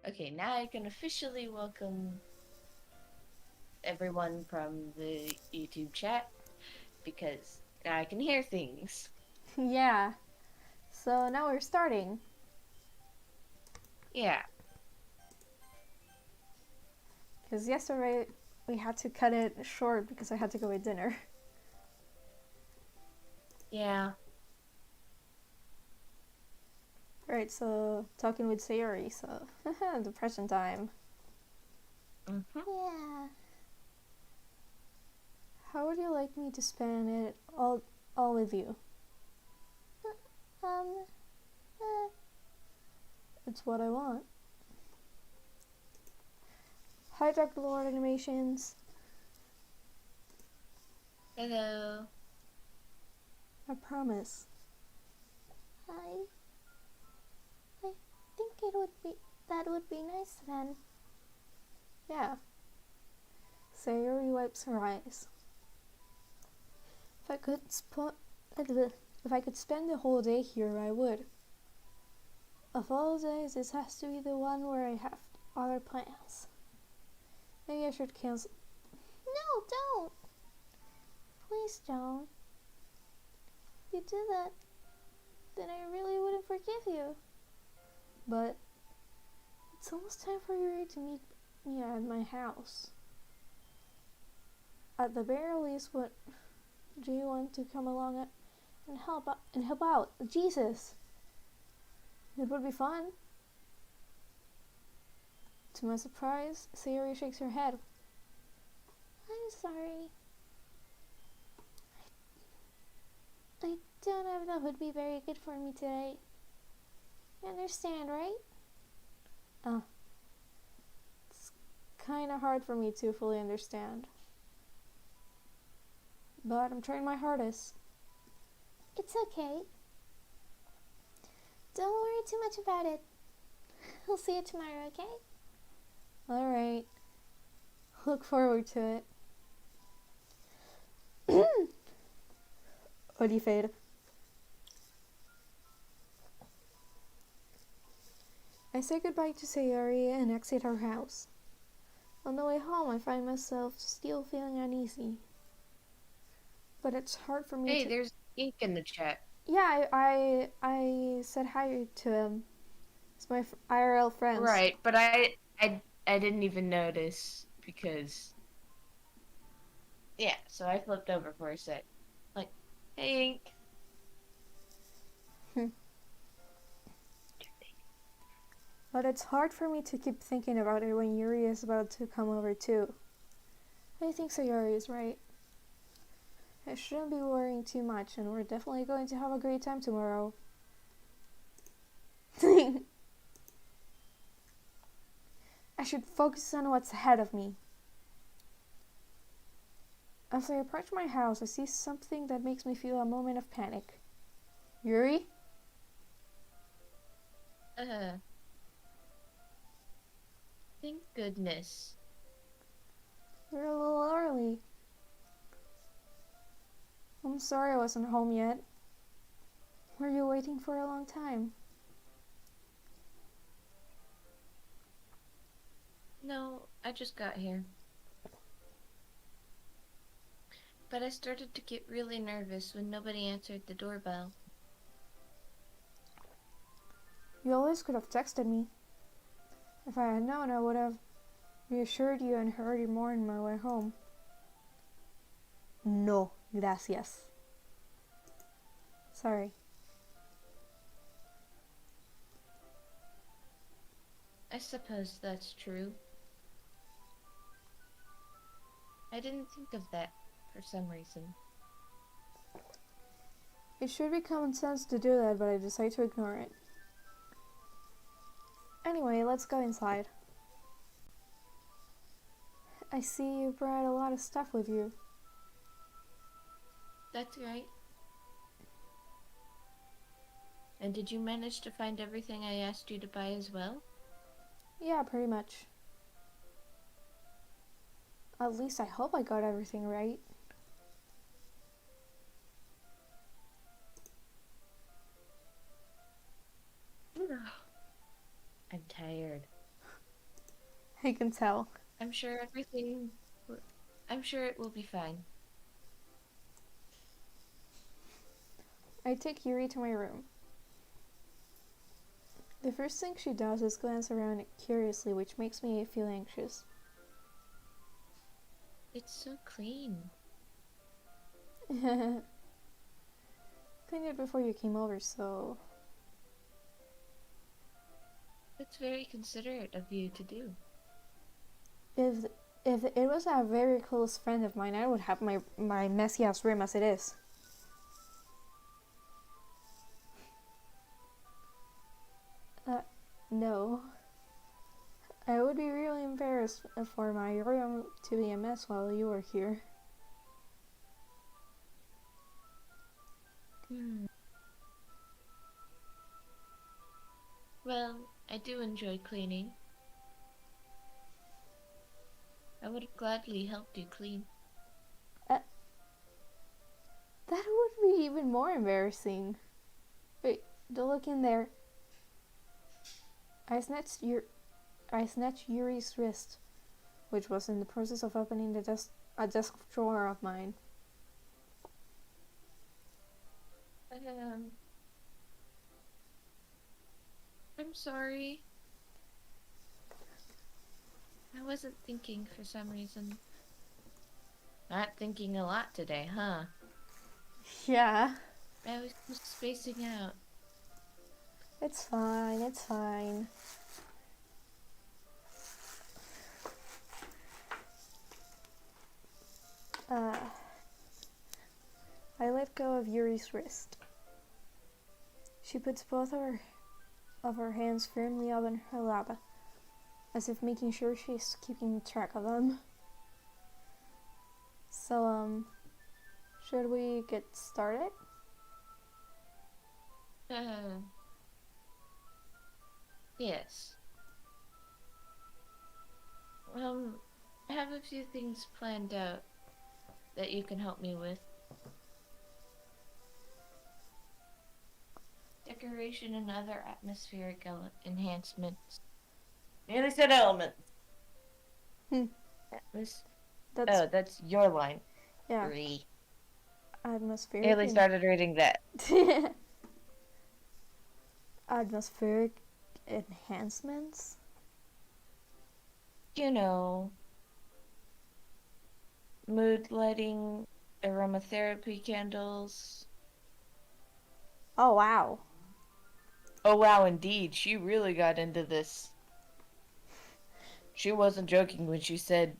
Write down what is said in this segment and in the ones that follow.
Okay, now I can officially welcome everyone from the YouTube chat because now I can hear things. Yeah, so now we're starting. Yeah, Because yesterday we had to cut it short because I had to go eat dinner. yeah. Right, so talking with Sayori, so depression time. Mm-hmm. Yeah. How would you like me to spend it all with you? Um, eh, it's what I want. Hi, Dr. Lord Animations. Hello. I promise. I think that would be nice then. Yeah. Sayori wipes her eyes. If I could if I could spend the whole day here, I would. Of all days, this has to be the one where I have other plans. Maybe I should cancel. No, don't. Please don't. If you do that, then I really wouldn't forgive you. But it's almost time for you to meet me at my house. At the very least, what do you want to come along and help out? Jesus, it would be fun. To my surprise, Sayori shakes her head. I'm sorry. I don't know if that would be very good for me today. You understand, right? Uh, it's kinda hard for me to fully understand. But I'm trying my hardest. It's okay. Don't worry too much about it. I'll see you tomorrow, okay? Alright. Look forward to it. Oliver. I say goodbye to Sayori and exit our house. On the way home, I find myself still feeling uneasy. But it's hard for me Hey, to. there's ink in the chat. Yeah, I said hi to him. It's my IRL friends. Right, but I didn't even notice because yeah. So I flipped over for a sec, like, hey, ink. But it's hard for me to keep thinking about it when Yuri is about to come over too. I think Sayori is right. I shouldn't be worrying too much, and we're definitely going to have a great time tomorrow. I should focus on what's ahead of me. As I approach my house, I see something that makes me feel a moment of panic. Yuri? Uh, thank goodness. You're a little early. I'm sorry I wasn't home yet. Were you waiting for a long time? No, I just got here. But I started to get really nervous when nobody answered the doorbell. You always could have texted me. If I had known, I would have reassured you and heard you more on my way home. No, gracias. Sorry. I suppose that's true. I didn't think of that for some reason. It should be common sense to do that, but I decide to ignore it. Anyway, let's go inside. I see you brought a lot of stuff with you. That's right. And did you manage to find everything I asked you to buy as well? Yeah, pretty much. At least I hope I got everything right. I'm tired. I can tell. I'm sure everything. I'm sure it will be fine. I take Yuri to my room. The first thing she does is glance around curiously, which makes me feel anxious. It's so clean. Cleaned it before you came over, so... It's very considerate of you to do. If if it was a very close friend of mine, I would have my messy ass room as it is. No. I would be really embarrassed for my room to be a mess while you were here. Well, I do enjoy cleaning. I would have gladly helped you clean. Uh, that would be even more embarrassing. Wait, don't look in there. I snatched Yuri's wrist, which was in the process of opening a desk drawer of mine. I'm sorry. I wasn't thinking for some reason. Not thinking a lot today, huh? Yeah. I was just spacing out. It's fine, it's fine. I let go of Yuri's wrist. She puts both of her hands firmly up in her lap, as if making sure she's keeping track of them. So, should we get started? Yes. I have a few things planned out that you can help me with. Decoration and other atmospheric enhancements. Nearly said elements. That's That's your line. yeah, Three. atmospheric Nearly started reading that. atmospheric enhancements. You know, mood lighting, aromatherapy candles. Oh wow. Oh wow, indeed, she really got into this. She wasn't joking when she said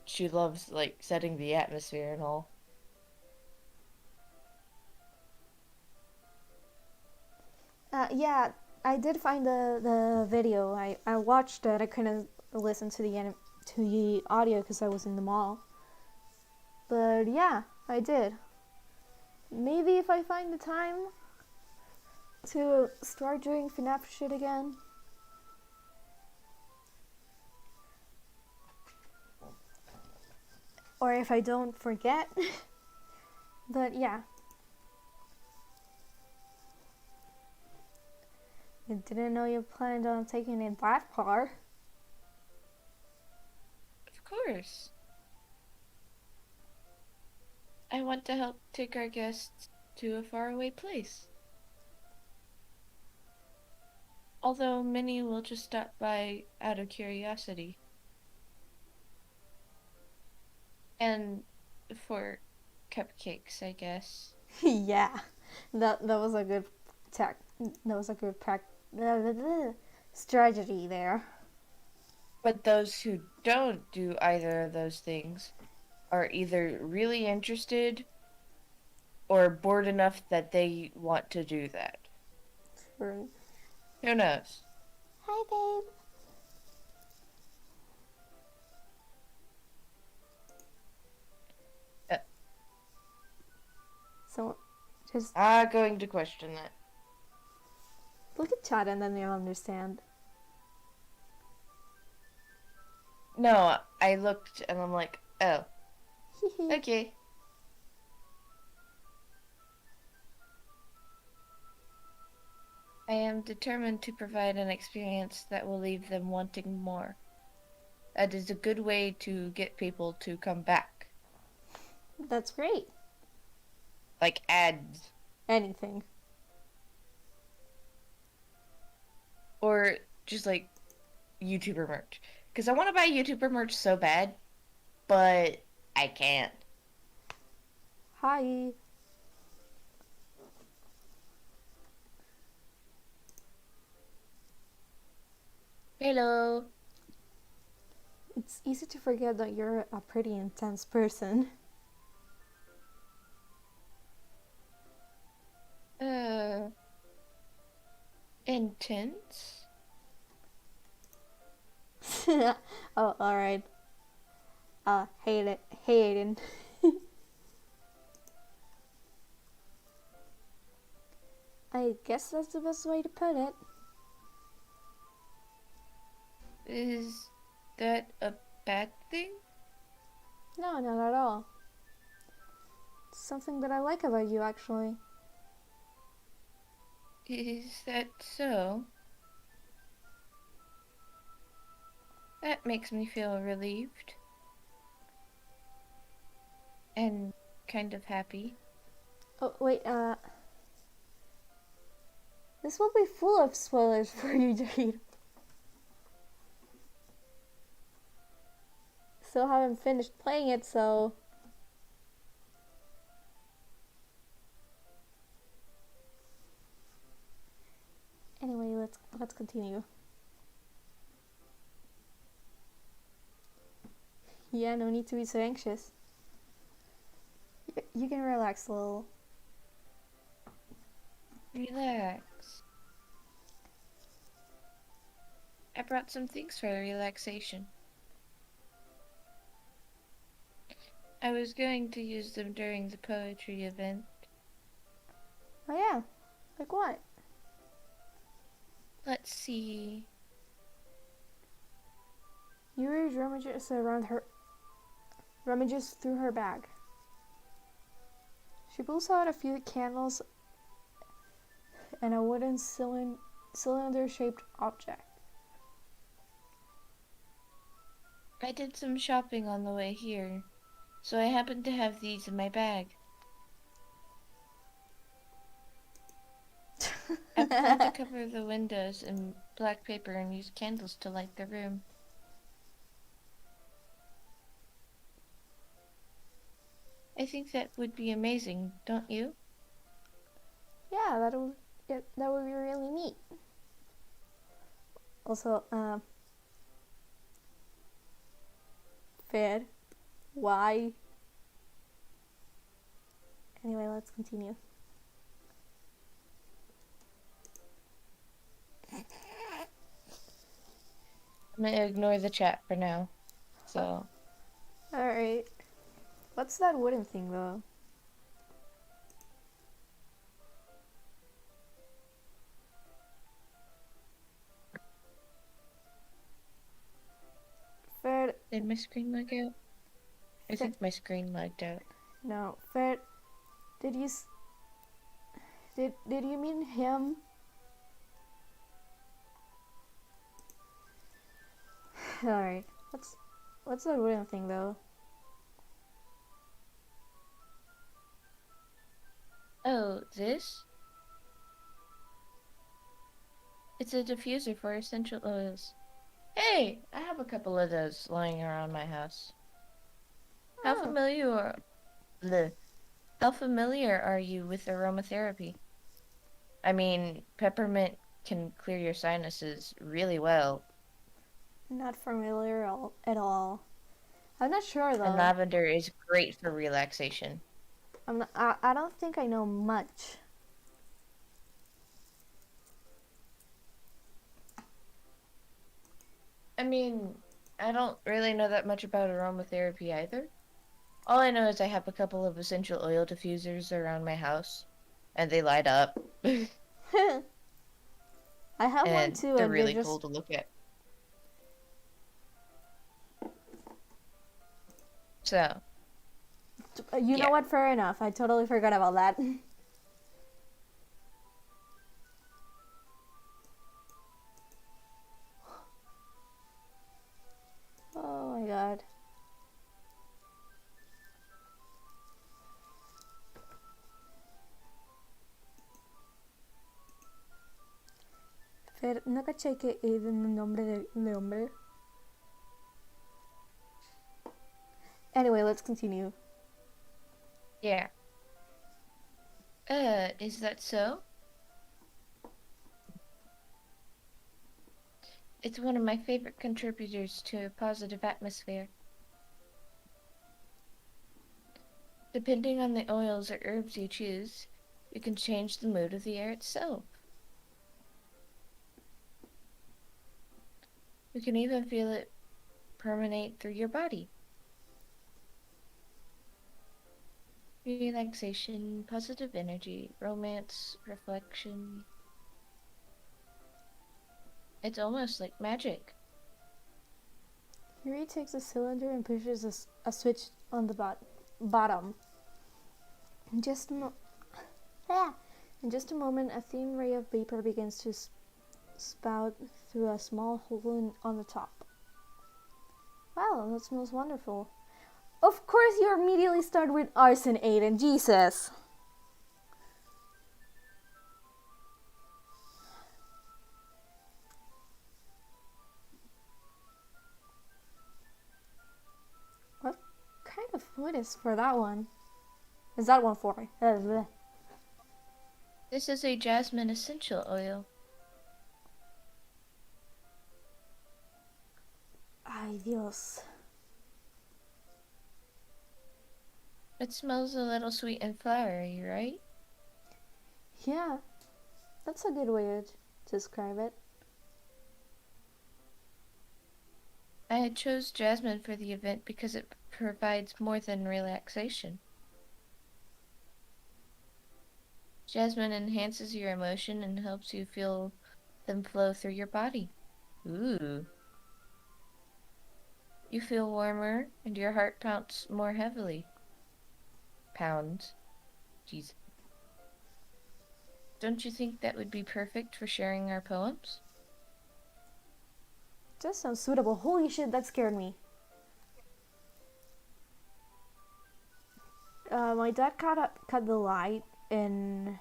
she loves, like, setting the atmosphere and all. Yeah, I did find the video. I watched it. I couldn't listen to the audio because I was in the mall. But yeah, I did. Maybe if I find the time to start doing FNAF shit again. Or if I don't forget. But yeah. I didn't know you planned on taking it that far. Of course. I want to help take our guests to a faraway place. Although many will just stop by out of curiosity. And for cupcakes, I guess. Yeah, that was a good tech. That was a good strategy there. But those who don't do either of those things are either really interested or bored enough that they want to do that. True. Who knows? Hi, babe. Uh, So, just I'm going to question that. look at chat and then you'll understand. No, I looked and I'm like, oh, okay. I am determined to provide an experience that will leave them wanting more. That is a good way to get people to come back. That's great. Like ads. Anything. Or just like YouTuber merch. Because I want to buy YouTuber merch so bad, but I can't. Hi. Hello. It's easy to forget that you're a pretty intense person. Uh, intense? Oh, alright. Hate it. Hey, Aiden. I guess that's the best way to put it. Is that a bad thing? No, not at all. It's something that I like about you, actually. Is that so? That makes me feel relieved. And kind of happy. Oh, wait, this will be full of spoilers for you, Jade. Still haven't finished playing it, so... Anyway, let's continue. Yeah, no need to be so anxious. You can relax a little. Relax. I brought some things for relaxation. I was going to use them during the poetry event. Oh yeah, like what? Let's see. Yuri rummages through her bag. She pulls out a few candles and a wooden cylinder-shaped object. I did some shopping on the way here, so I happened to have these in my bag. I plan to cover the windows in black paper and use candles to light the room. I think that would be amazing, don't you? Yeah, that would be really neat. Also, fair. Why? Anyway, let's continue. I'm gonna ignore the chat for now. So, Alright. What's that wooden thing, though? Fair. did my screen lag out? I Fair. think my screen lagged out. No, fair. Did you... Did you mean him? Alright. What's that wooden thing, though? Oh, this? It's a diffuser for essential oils. Hey, I have a couple of those lying around my house. How Oh, familiar bleh, how familiar are you with aromatherapy? I mean, peppermint can clear your sinuses really well, not familiar at all. I'm not sure, and though. lavender is great for relaxation. I don't think I know much. I mean, I don't really know that much about aromatherapy either. All I know is I have a couple of essential oil diffusers around my house, and they light up, I have one and too, they're and they're really cool just... to look at. So, You know yeah. what? Fair enough. I totally forgot about that. Fer, no caché que Aiden el nombre de hombre. Anyway, let's continue. Yeah. Is that so? It's one of my favorite contributors to a positive atmosphere. Depending on the oils or herbs you choose, you can change the mood of the air itself. You can even feel it permeate through your body. Relaxation, positive energy, romance, reflection. It's almost like magic. Yuri takes a cylinder and pushes a switch on the bottom. In just, in just a moment, a thin ray of vapor begins to spout through a small hole on the top. Wow, that smells wonderful. Of course, you immediately start with arson, Aiden. Jesus. What kind of food is for that one? Is that one for? This is a jasmine essential oil. Ay, Dios. It smells a little sweet and flowery, right? Yeah, that's a good way to describe it. I chose jasmine for the event because it provides more than relaxation. Jasmine enhances your emotion and helps you feel them flow through your body. Ooh. You feel warmer and your heart pounds more heavily. Pounds. Jeez. Don't you think that would be perfect for sharing our poems? That sounds suitable. Holy shit, that scared me. My dad cut the light in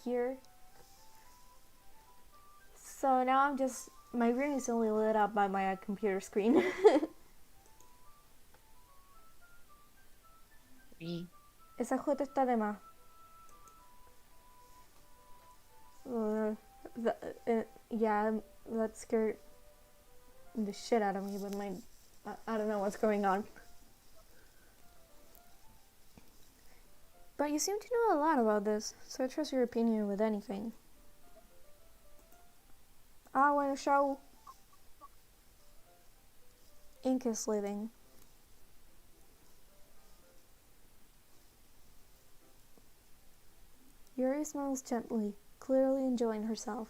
here, so now I'm just, my room is only lit up by my computer screen. Esa jota está de más. Yeah, that scared the shit out of me, but I don't know what's going on. But you seem to know a lot about this, so I trust your opinion with anything. Bueno, show. Ink is living. Yuri smiles gently, clearly enjoying herself.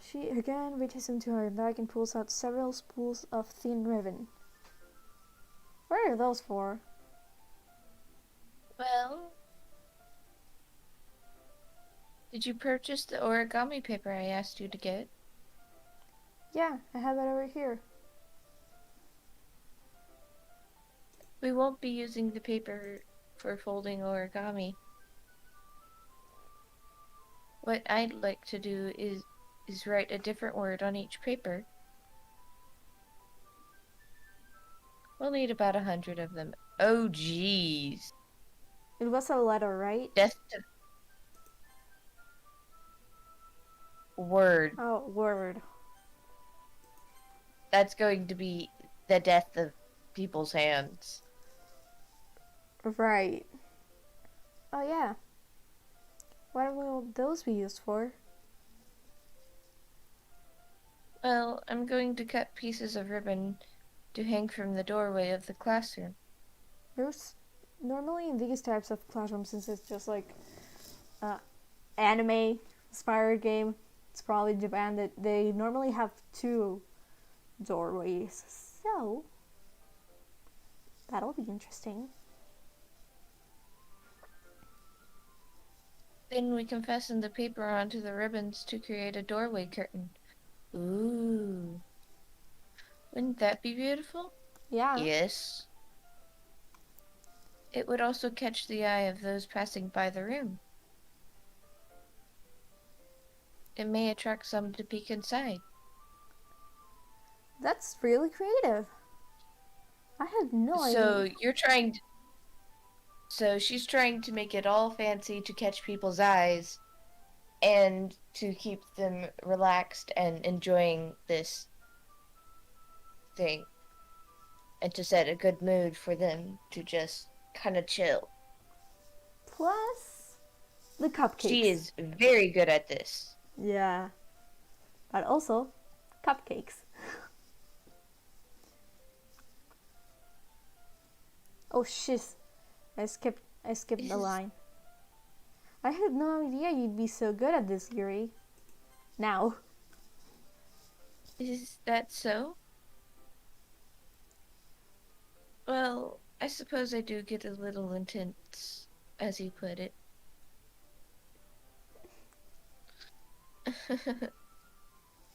She again reaches into her bag and pulls out several spools of thin ribbon. What are those for? Well, did you purchase the origami paper I asked you to get? Yeah, I have it over here. We won't be using the paper for folding origami. What I'd like to do is write a different word on each paper. We'll need about 100 of them. Oh, geez. It was a letter, right? Death to... Word. Oh, word. That's going to be the death of people's hands. Right. Oh, yeah. What will those be used for? Well, I'm going to cut pieces of ribbon to hang from the doorway of the classroom. There's normally in these types of classrooms, since it's just like anime inspired game, it's probably Japan, that they normally have 2 doorways. So that'll be interesting. Then we can fasten the paper onto the ribbons to create a doorway curtain. Ooh. Wouldn't that be beautiful? Yeah. Yes. It would also catch the eye of those passing by the room. It may attract some to peek inside. That's really creative. I had no So idea. you're trying to, so she's trying to make it all fancy to catch people's eyes and to keep them relaxed and enjoying this thing and to set a good mood for them to just kind of chill. Plus, the She cupcakes. is very good at this. Yeah, but also cupcakes. Oh shit! I skipped the Is line. I had no idea you'd be so good at this, Yuri. Now. is that so? Well, I suppose I do get a little intense, as you put it.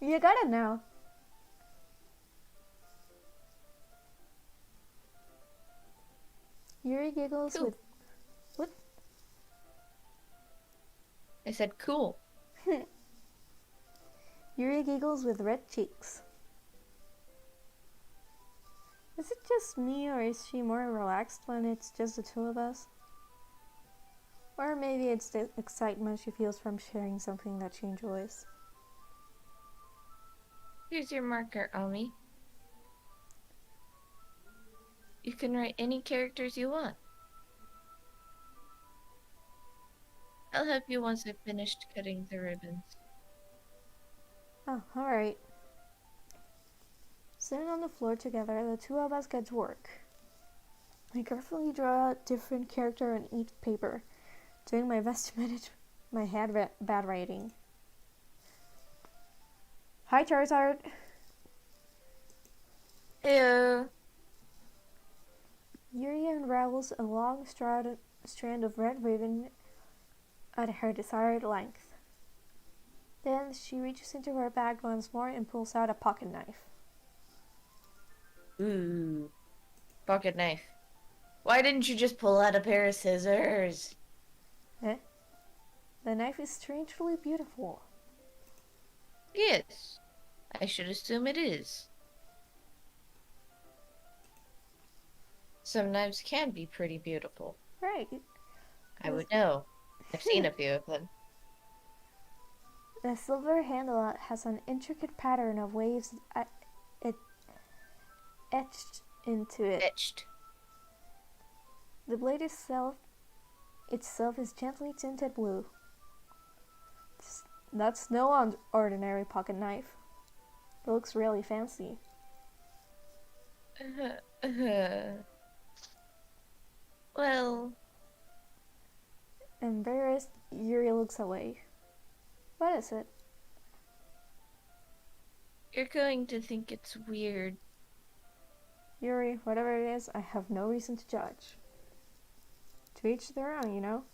You got it now. Yuri giggles Cool. with what? I said cool. Yuri giggles with red cheeks. Is it just me, or is she more relaxed when it's just the two of us? Or maybe it's the excitement she feels from sharing something that she enjoys. Here's your marker, Ami. You can write any characters you want. I'll help you once I've finished cutting the ribbons. Oh, alright. Sitting on the floor together, the two of us get to work. I carefully draw a different character on each paper, doing my best to manage my bad writing. Hi, Charizard. Ew. Yuri unravels a long strand of red ribbon at her desired length. Then she reaches into her bag once more and pulls out a pocket knife. Ooh. Pocket knife. Why didn't you just pull out a pair of scissors? Eh? The knife is strangely beautiful. Yes. I should assume it is. Some knives can be pretty beautiful. Right. I would know. I've seen a few of them. The silver handle has an intricate pattern of waves etched into it. Etched. The blade itself is gently tinted blue. That's no ordinary pocket knife. It looks really fancy. Well, Embarrassed, Yuri looks away. What is it? you're going to think it's weird. Yuri, whatever it is, I have no reason to judge. To each their own, you know?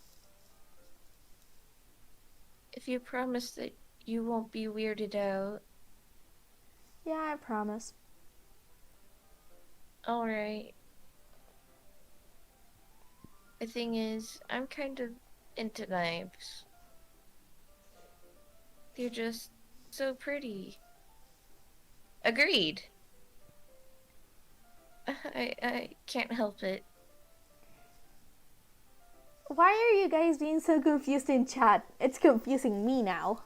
If you promise that you won't be weirded out. Yeah, I promise. Alright. The thing is, I'm kind of into knives. They're just so pretty. Agreed. I can't help it. Why are you guys being so confused in chat? It's confusing me now.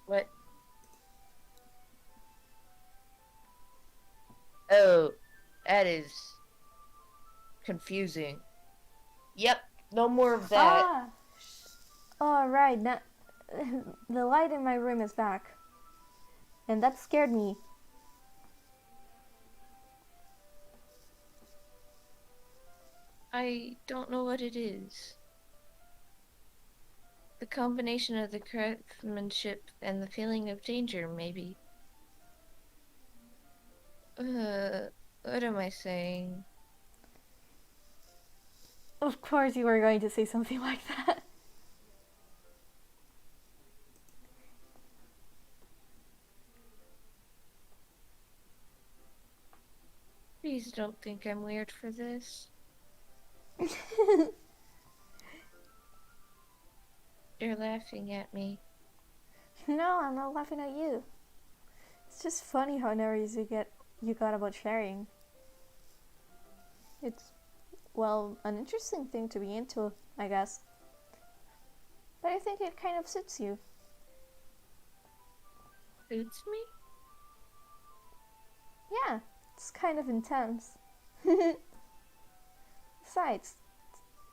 What? Oh, that is confusing. Yep, no more of that. Ah! Alright, now the light in my room is back. And that scared me. I don't know what it is. The combination of the craftsmanship and the feeling of danger, maybe. What am I saying? Of course you were going to say something like that. Please don't think I'm weird for this. You're laughing at me. No, I'm not laughing at you. It's just funny how nervous you got about sharing. It's, well, an interesting thing to be into, I guess. But I think it kind of suits you. Suits me? Yeah, it's kind of intense. Besides,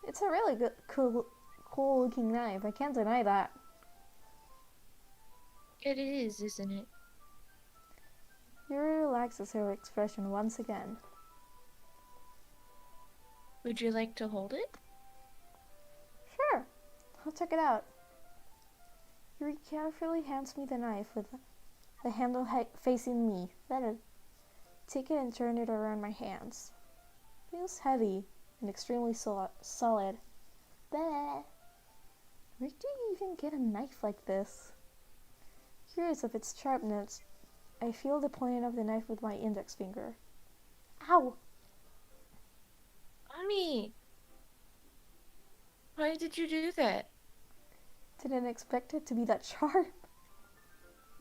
it's a really good, cool looking knife. I can't deny that. It is, isn't it? Yuri relaxes her expression once again. Would you like to hold it? Sure, I'll check it out. Yuri carefully hands me the knife with the handle facing me. Then I take it and turn it around my hands. Feels heavy and extremely solid. Bleh. Where do you even get a knife like this? Curious of its sharpness, I feel the point of the knife with my index finger. Ow! Mommy! Why did you do that? Didn't expect it to be that sharp.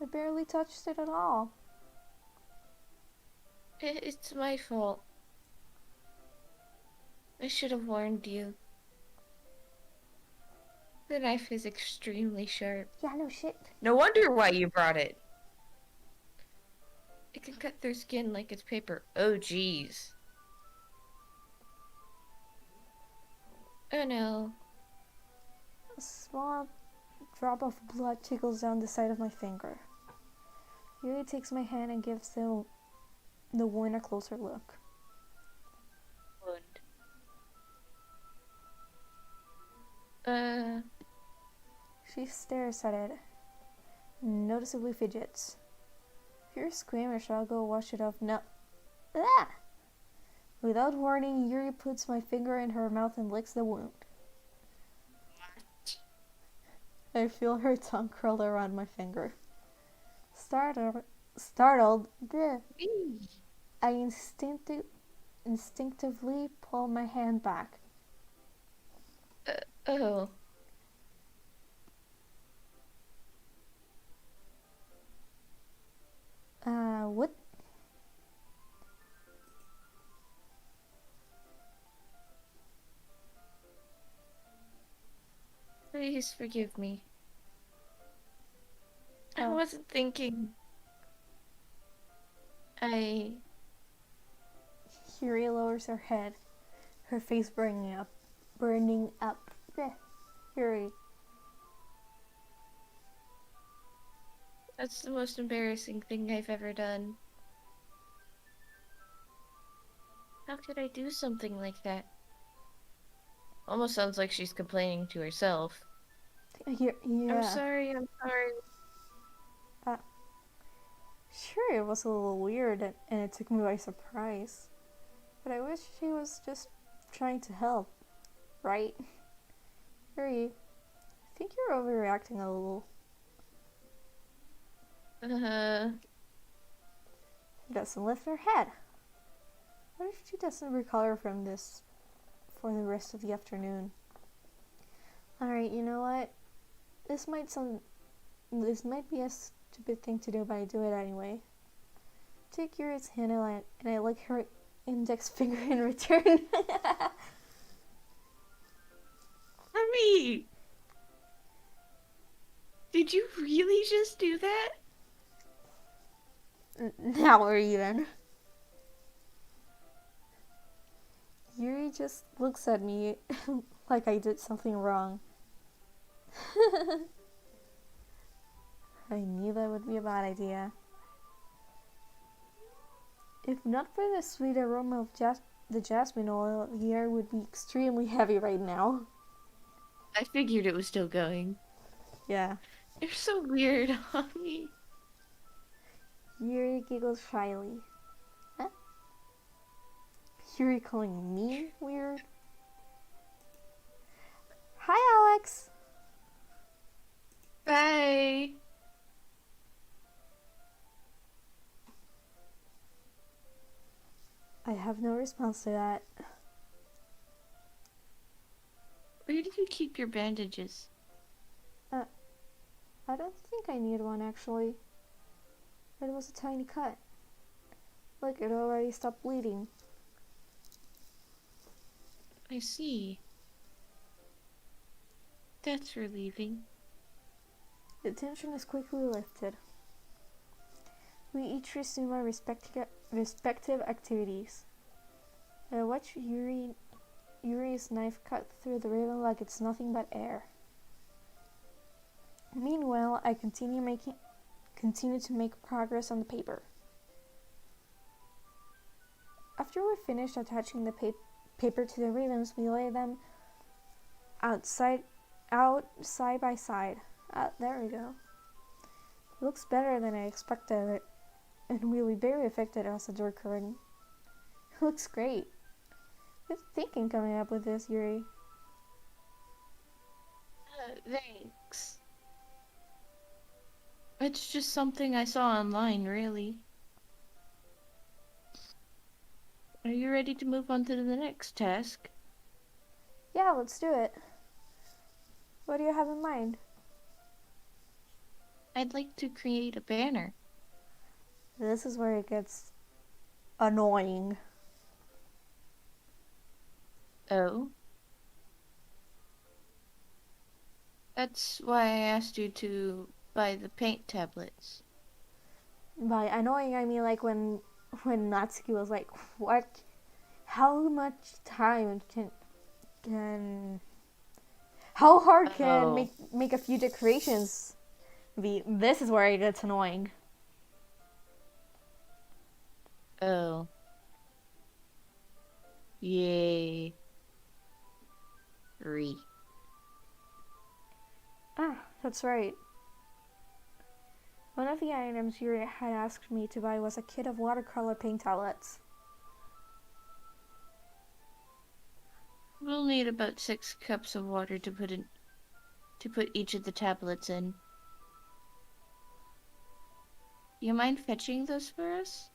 I barely touched it at all. It's my fault. I should have warned you. The knife is extremely sharp. Yeah, no shit. No wonder why you brought it. It can cut through skin like it's paper. Oh, jeez. Oh, no. A small drop of blood tickles down the side of my finger. Yuri takes my hand and gives the wound a closer look. Wound. She stares at it, noticeably fidgets. If you scream or shall go wash it off now. Ah! Without warning, Yuri puts my finger in her mouth and licks the wound. I feel her tongue curl around my finger. Startled, bleh, I instinctively pull my hand back. Oh. What? Please forgive me. I Oh, wasn't thinking. I... Yuri lowers her head, her face burning up. Bleh. Yuri, That's the most embarrassing thing I've ever done. How could I do something like that? Almost sounds like she's complaining to herself. I'm yeah. sorry, I'm sorry. Uh, sure, it was a little weird and it took me by surprise. But I wish she was just trying to help, right? Yuri, I think you're overreacting a little. Uh, She doesn't lift her head. What if she doesn't recover from this for the rest of the afternoon? Alright, you know what? This might be a stupid thing to do, but I do it anyway. Take Yuri's hand and I lick her index finger in return. Mommy! Did you really just do that? Now we're even. Yuri just looks at me like I did something wrong. I knew that would be a bad idea. If not for the sweet aroma of the jasmine oil, the air would be extremely heavy right now. I figured it was still going. Yeah. You're so weird, mommy. Yuri giggles shyly. Huh? Yuri calling me weird? Hi, Alex! Bye. I have no response to that. Where did you keep your bandages? I don't think I need one actually. It was a tiny cut. Look, it already stopped bleeding. I see. That's relieving. The tension is quickly lifted. We each resume our respective activities. I watch Yuri's knife cut through the ribbon like it's nothing but air. Meanwhile, I continue to make progress on the paper. After we finish attaching the paper to the ribbons, we lay them out side by side. There we go. It looks better than I expected it, and will be very effective as a door curtain. It looks great. Good thinking coming up with this, Yuri. Thanks. It's just something I saw online, really. Are you ready to move on to the next task? Yeah, let's do it. What do you have in mind? I'd like to create a banner. This is where it gets annoying. Oh? That's why I asked you to buy the paint tablets. By annoying, I mean like when Natsuki was like, "What? How much time can how hard can Oh. make a few decorations be?" This is where it gets annoying. Oh. Yay. That's right. One of the items Yuri had asked me to buy was a kit of watercolor paint tablets. We'll need about 6 cups of water to put each of the tablets in. You mind fetching those for us?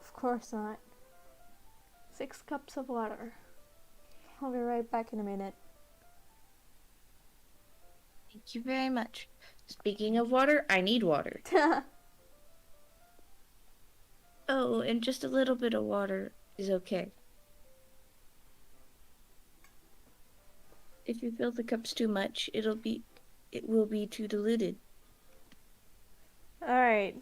Of course not. 6 cups of water. I'll be right back in a minute. Thank you very much. Speaking of water, I need water. Oh, and just a little bit of water is okay. If you fill the cups too much, it will be too diluted. Alright.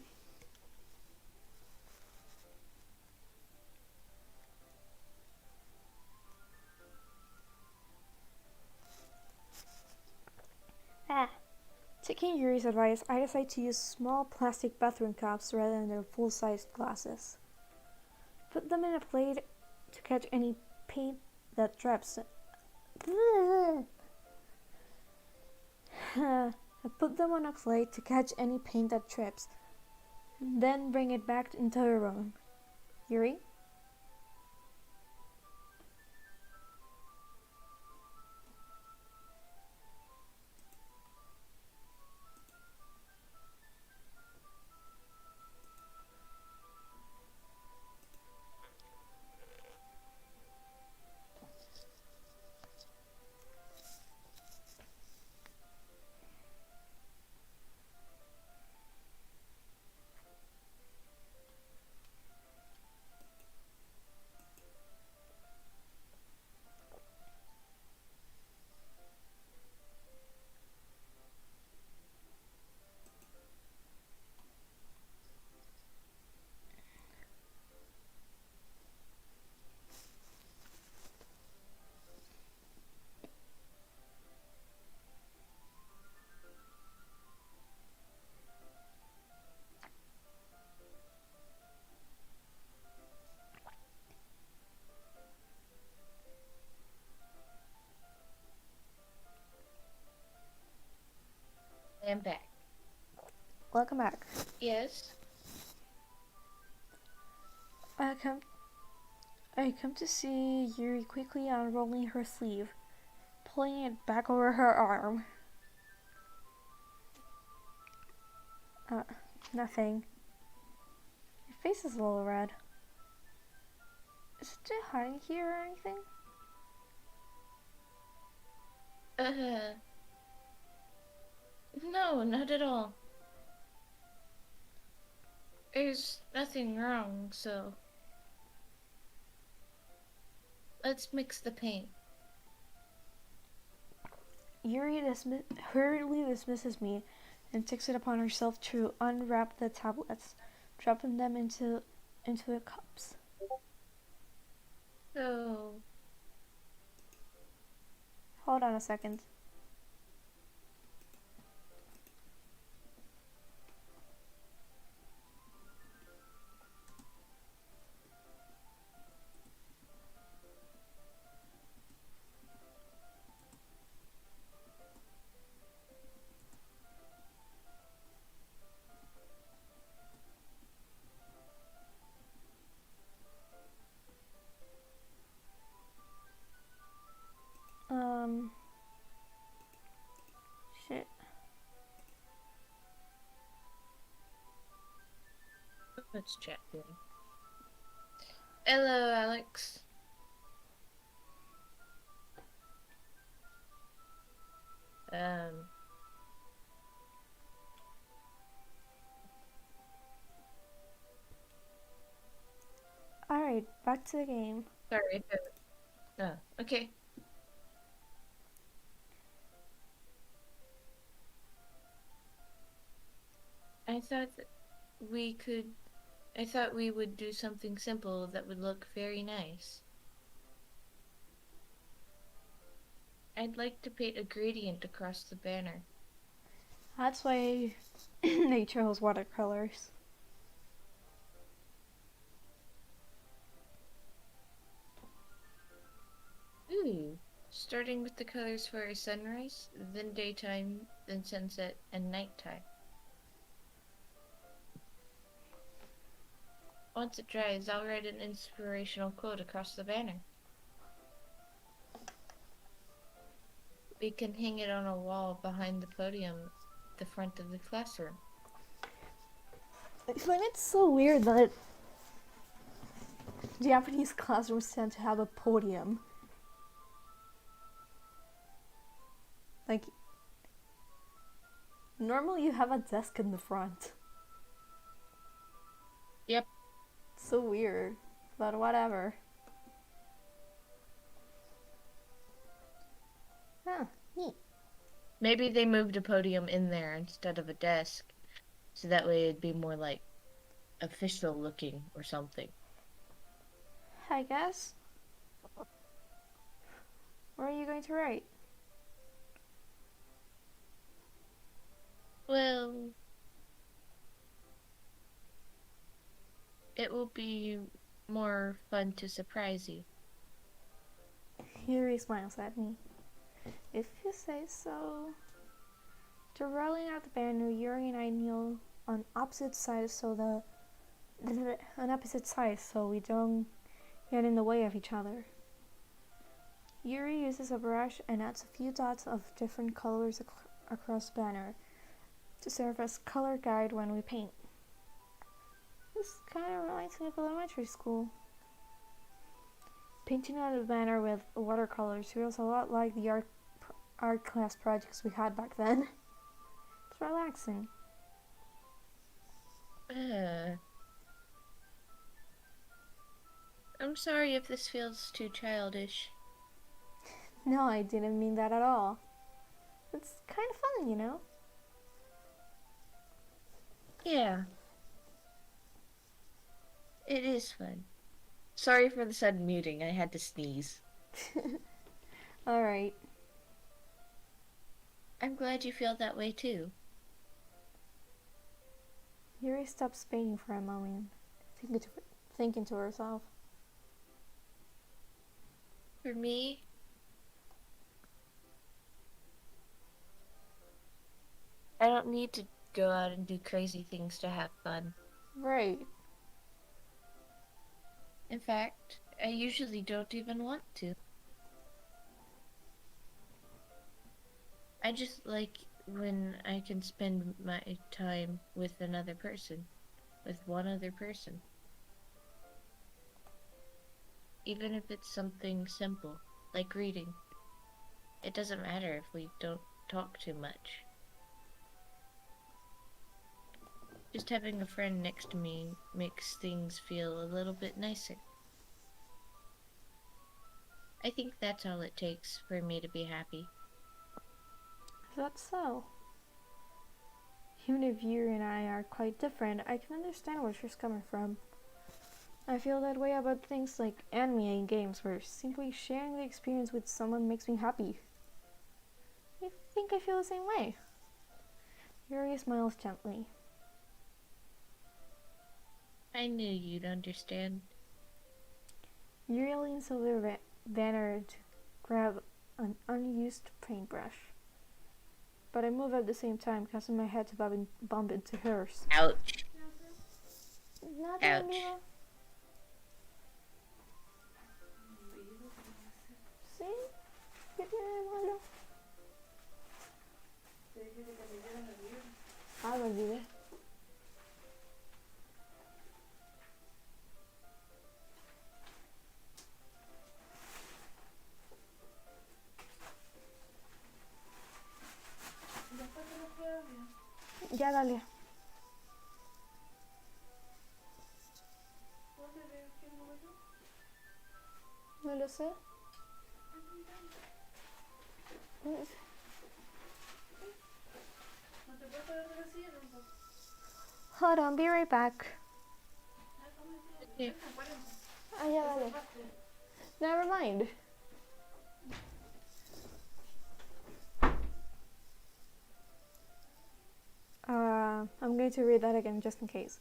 Taking Yuri's advice, I decide to use small plastic bathroom cups rather than their full-sized glasses. Put them in a plate to catch any paint that traps. I put them on a plate to catch any paint that trips. Then bring it back into the room. Yuri? I'm back. Welcome back. Yes? I come to see Yuri quickly unrolling her sleeve, pulling it back over her arm. Uh, Nothing. Your face is a little red. Is it too hot in here or anything? No, not at all. There's nothing wrong, so let's mix the paint. Yuri hurriedly dismisses me and takes it upon herself to unwrap the tablets, dropping them into the cups. So, Hold on a second. Shit. what's chat doing? Hello, Alex. Um, Alright, back to the game. sorry. Oh, okay. I thought that we could. I thought we would do something simple that would look very nice. I'd like to paint a gradient across the banner. That's why they chose watercolors. Ooh. Starting with the colors for a sunrise, then daytime, then sunset, and nighttime. Once it dries, I'll write an inspirational quote across the banner. We can hang it on a wall behind the podium at the front of the classroom. I find it so weird that Japanese classrooms tend to have a podium. Like, normally you have a desk in the front. Yep. So weird, but whatever. Huh, neat. Maybe they moved a podium in there instead of a desk, so that way it'd be more like official looking or something. I guess. What are you going to write? Well, it will be more fun to surprise you. Yuri smiles at me. If you say so. To rolling out the banner, Yuri and I kneel on opposite sides so we don't get in the way of each other. Yuri uses a brush and adds a few dots of different colors across the banner to serve as color guide when we paint. This kind of reminds me of elementary school. Painting on the banner with watercolors feels a lot like the art class projects we had back then. It's relaxing. I'm sorry if this feels too childish. No, I didn't mean that at all. It's kind of fun, you know? Yeah, it is fun. Sorry for the sudden muting, I had to sneeze. Alright. I'm glad you feel that way too. Yuri stops painting for a moment, thinking to herself. For me, I don't need to go out and do crazy things to have fun. Right. In fact, I usually don't even want to. I just like when I can spend my time with another person, with one other person. Even if it's something simple, like reading. It doesn't matter if we don't talk too much. Just having a friend next to me makes things feel a little bit nicer. I think that's all it takes for me to be happy. Is that so? Even if you and I are quite different, I can understand where she's coming from. I feel that way about things like anime and games, where simply sharing the experience with someone makes me happy. I think I feel the same way. Yuri smiles gently. I knew you'd understand. Yuri leans over Vanner to grab an unused paintbrush. But I move at the same time, causing my head to bump into hers. Ouch. Nothing, Ouch. Diva. ¿Sí? ¿Qué tiene de malo? Ah, lo olvidé. Ya dale. No lo sé. Hold on, be right back. Okay. Ah, ya dale. Never mind. I'm going to read that again just in case.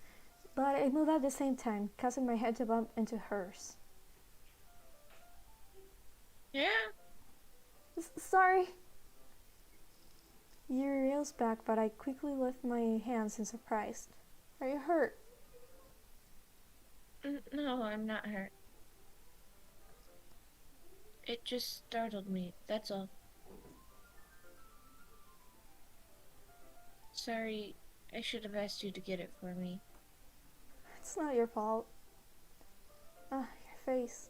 But I move at the same time, causing my head to bump into hers. Yeah. Sorry. Yuri reels back, but I quickly lift my hands in surprise. Are you hurt? No, I'm not hurt. It just startled me, that's all. Sorry, I should have asked you to get it for me. It's not your fault. Ah, your face.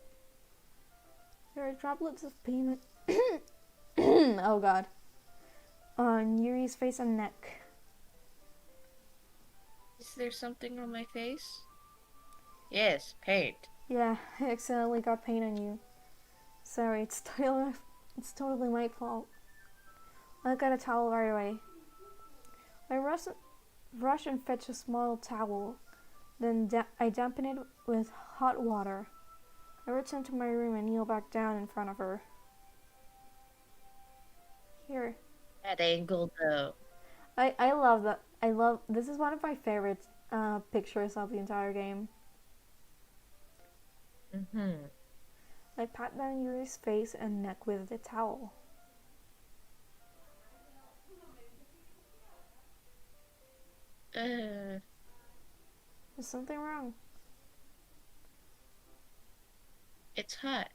There are droplets of paint. Oh god. On Yuri's face and neck. Is there something on my face? Yes, paint. Yeah, I accidentally got paint on you. Sorry, it's totally my fault. I got a towel right away. I rush and fetch a small towel. Then I dampen it with hot water. I return to my room and kneel back down in front of her. Here. That angle, though. I love that. This is one of my favorite pictures of the entire game. Mm-hmm. I pat down Yuri's face and neck with the towel. Uh, Is something wrong? it's hot.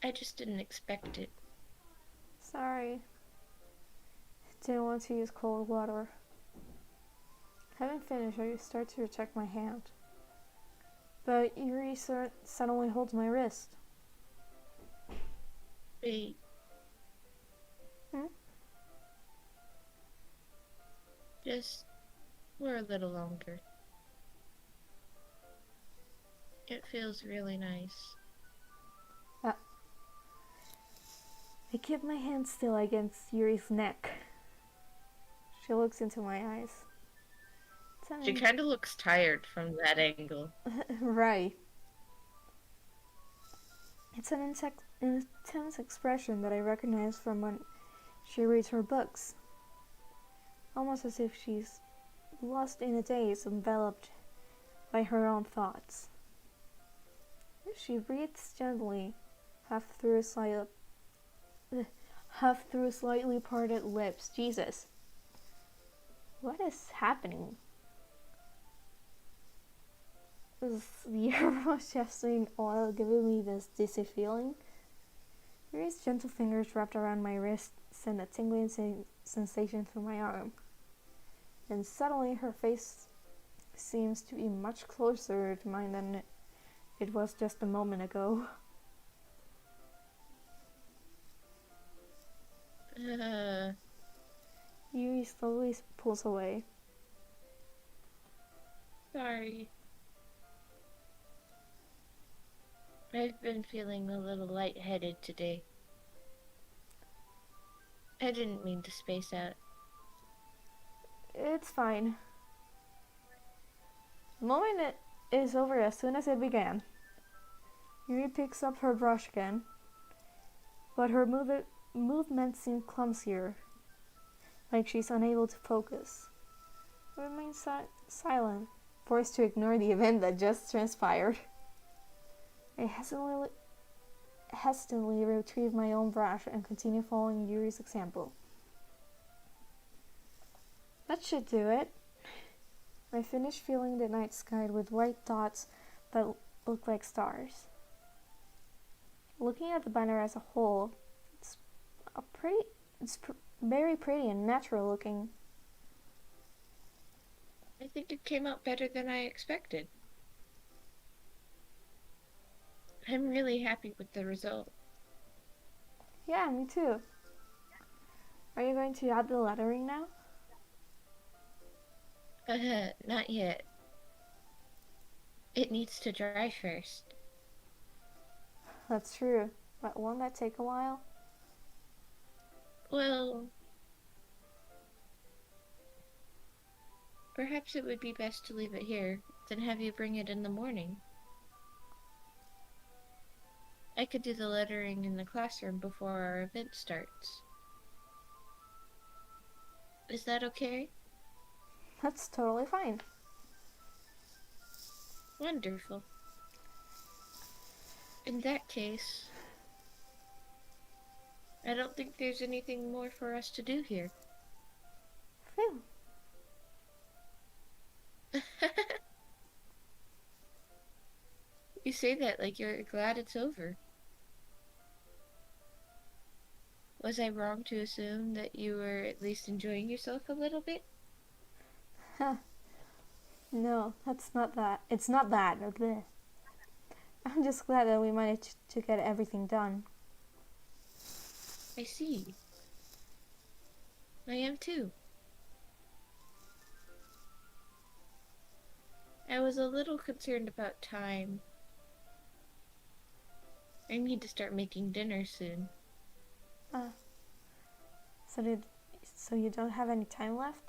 I just didn't expect it. Sorry. Didn't want to use cold water. Having finished, I start to check my hand. But Yuri suddenly holds my wrist. Wait. Hmm? Just for a little longer. It feels really nice. I keep my hand still against Yuri's neck. She looks into my eyes. She kind of looks tired from that angle. Right. It's an intense expression that I recognize from when she reads her books. Almost as if she's lost in a daze, enveloped by her own thoughts. She breathes gently, half through slightly parted lips. Jesus. What is happening? Is the aroma chasing oil giving me this dizzy feeling? Yuri's gentle fingers wrapped around my wrist send a tingling sensation through my arm. And suddenly her face seems to be much closer to mine than it was just a moment ago. Yuri slowly pulls away. Sorry. I've been feeling a little lightheaded today. I didn't mean to space out. It's fine. The moment it is over as soon as it began. Yuri picks up her brush again, but her movements seem clumsier, like she's unable to focus. Remains silent, forced to ignore the event that just transpired. I hesitantly retrieve my own brush and continue following Yuri's example. That should do it. I finish filling the night sky with white dots that look like stars. Looking at the banner as a whole, it's very pretty and natural looking. I think it came out better than I expected. I'm really happy with the result. Yeah, me too. Are you going to add the lettering now? Not yet. It needs to dry first. That's true, but won't that take a while? Well, perhaps it would be best to leave it here, then have you bring it in the morning. I could do the lettering in the classroom before our event starts. Is that okay? That's totally fine. Wonderful. In that case, I don't think there's anything more for us to do here. Phew. You say that like you're glad it's over. Was I wrong to assume that you were at least enjoying yourself a little bit? No, that's not that. It's not that. Bleh. I'm just glad that we managed to get everything done. I see. I am too. I was a little concerned about time. I need to start making dinner soon. Ah, so you don't have any time left?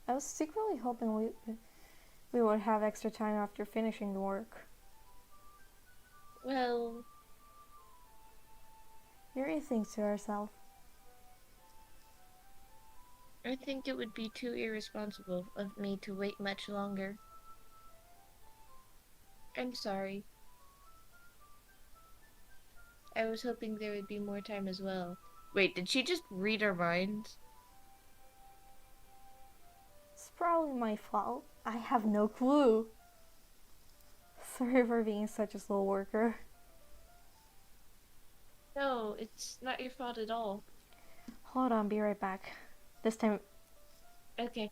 I was secretly hoping we would have extra time after finishing the work. Well, Yuri thinks to herself. I think it would be too irresponsible of me to wait much longer. I'm sorry. I was hoping there would be more time as well. Wait, did she just read our minds? It's probably my fault. I have no clue. Sorry for being such a slow worker. No, it's not your fault at all. Hold on, be right back. This time. Okay.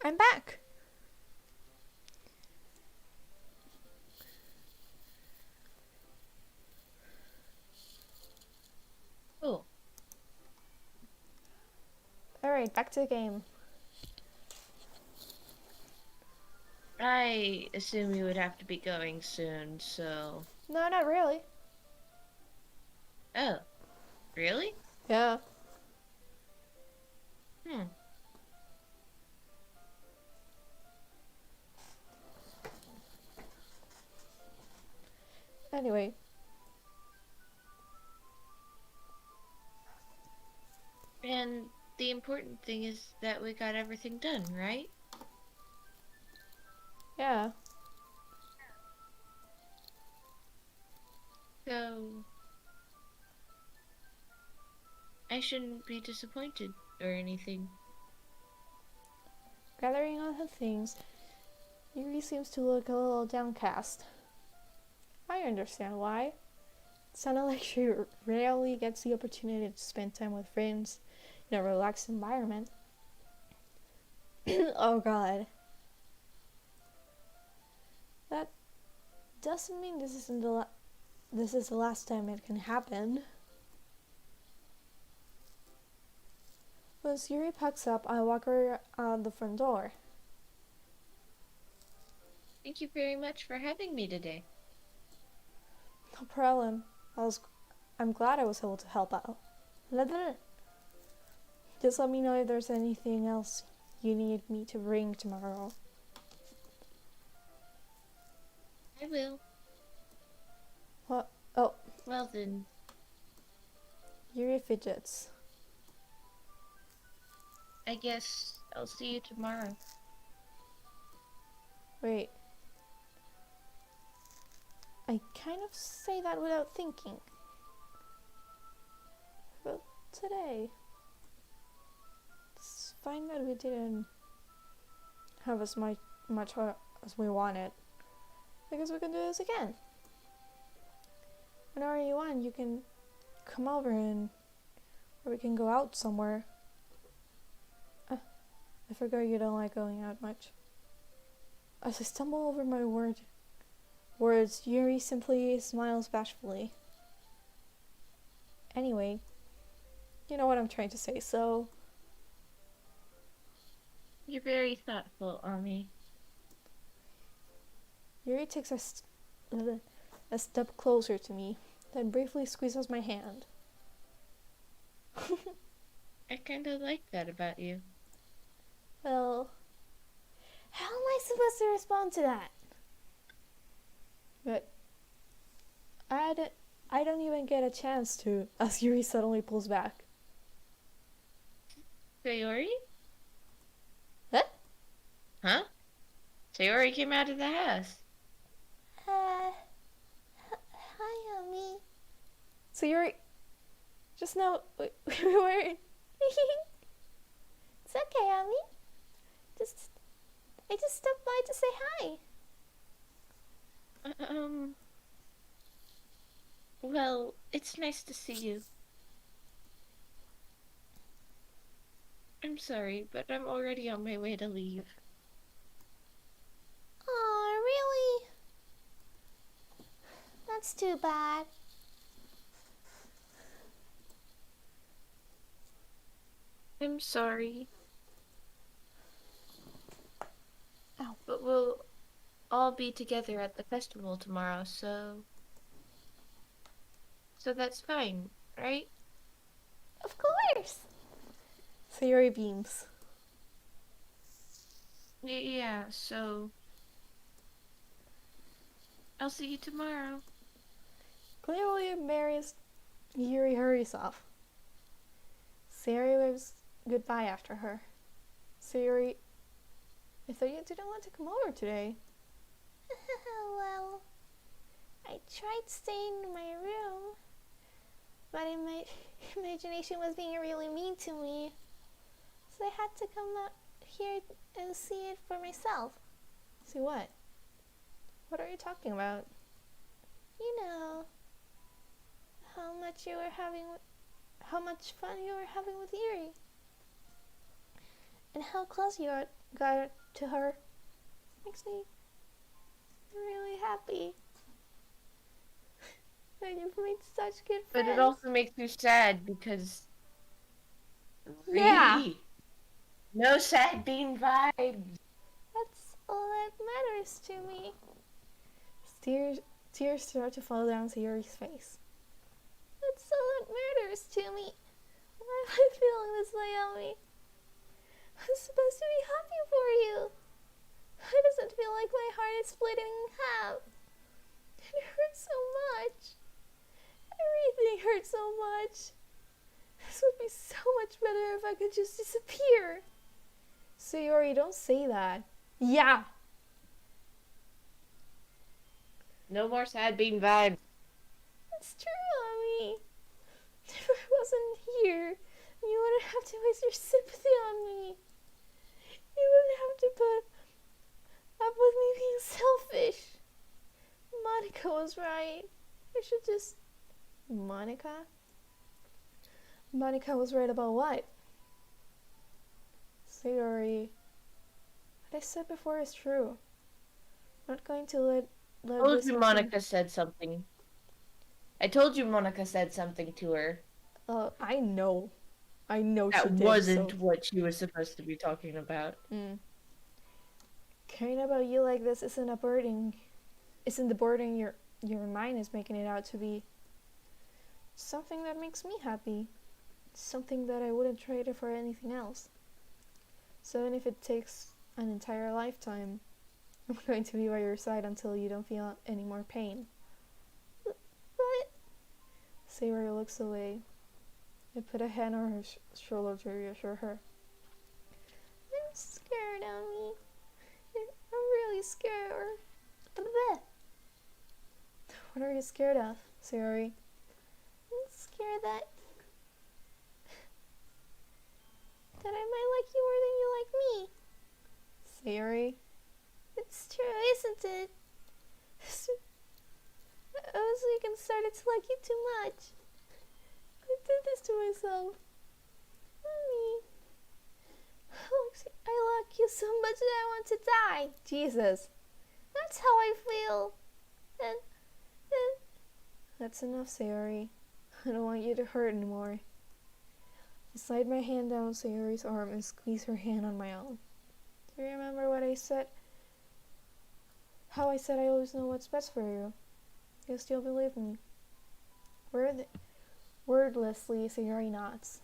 I'm back. Cool. Alright, back to the game. I assume you would have to be going soon, so... No, not really. Oh, really? Yeah. Hmm. Anyway. And the important thing is that we got everything done, right? Yeah. So... I shouldn't be disappointed or anything. Gathering all her things, Yuri seems to look a little downcast. I understand why. It sounded like she rarely gets the opportunity to spend time with friends in a relaxed environment. Oh god. That doesn't mean this is the last time it can happen. Once Yuri packs up, I walk her out the front door. Thank you very much for having me today. No problem. I'm glad I was able to help out. Just let me know if there's anything else you need me to bring tomorrow. I will. What? Oh, Well then, Yuri fidgets. I guess I'll see you tomorrow. Wait. I kind of say that without thinking. But today, it's fine that we didn't have as much as we wanted. I guess we can do this again. Whenever you want, you can come over or we can go out somewhere. I forgot you don't like going out much. As I stumble over my words, Yuri simply smiles bashfully. Anyway, you know what I'm trying to say, so... You're very thoughtful, Ami. Yuri takes a step closer to me, then briefly squeezes my hand. I kinda like that about you. Well, how am I supposed to respond to that? But I don't even get a chance to, as Yuri suddenly pulls back. Sayori? Huh? Huh? Sayori came out of the house. Hi, Ami. So Yuri, just now, we were... It's okay, Ami. I just stopped by to say hi. Well, it's nice to see you. I'm sorry, but I'm already on my way to leave. Oh, really? That's too bad. I'm sorry. Ow. But we'll all be together at the festival tomorrow, so... So that's fine, right? Of course. Sayori beams. Yeah, so... I'll see you tomorrow. Clearly embarrassed, Yuri hurries off. Sayori waves goodbye after her. Sayori, I thought you didn't want to come over today. Well, I tried staying in my room, but my imagination was being really mean to me. So I had to come out here and see it for myself. See what? What are you talking about? You know, how much fun you were having with Yuri. And how close you got to her. Makes me really happy. And you've made such good But it friends. also makes me sad because Yeah, really no sad bean vibes. that's all that matters to me. Tears, tears start to fall down Sayori's face. That's all that matters to me. Why am I feeling this way, Elmi? I'm supposed to be happy for you. It doesn't feel like my heart is splitting in half. It hurts so much. Everything hurts so much. This would be so much better if I could just disappear. Sayori, don't say that. Yeah. No more sad bean vibes. It's true, Elmi. If I wasn't here, you wouldn't have to waste your sympathy on me. You wouldn't have to put up with me being selfish. Monica was right. I should just... Monica? Monica was right about what? Sayori, what I said before is true. I'm not going to I let told this you happen. Monica said something. I told you Monica said something to her. I know. I know she That did, so... wasn't what she was supposed to be talking about. Mm. Caring about you like this isn't a burden. Isn't the burden your mind is making it out to be. Something that makes me happy. Something that I wouldn't trade it for anything else. So even if it takes an entire lifetime, I'm going to be by your side until you don't feel any more pain. But... Sayori looks away. I put a hand on her shoulder to reassure her. I'm scared, Ami. I'm really scared. What are you scared of, Sayori? I'm scared that I might like you more than you like me. Sayori? It's true, isn't it? Oh, so you can start to like you too much. I did this to myself. Mommy. I like you so much that I want to die. Jesus. That's how I feel. And that's enough, Sayori. I don't want you to hurt anymore. I slide my hand down Sayori's arm and squeeze her hand on my own. Do you remember what I said? How I said I always know what's best for you. You still believe me. Wordlessly, Sayori nods.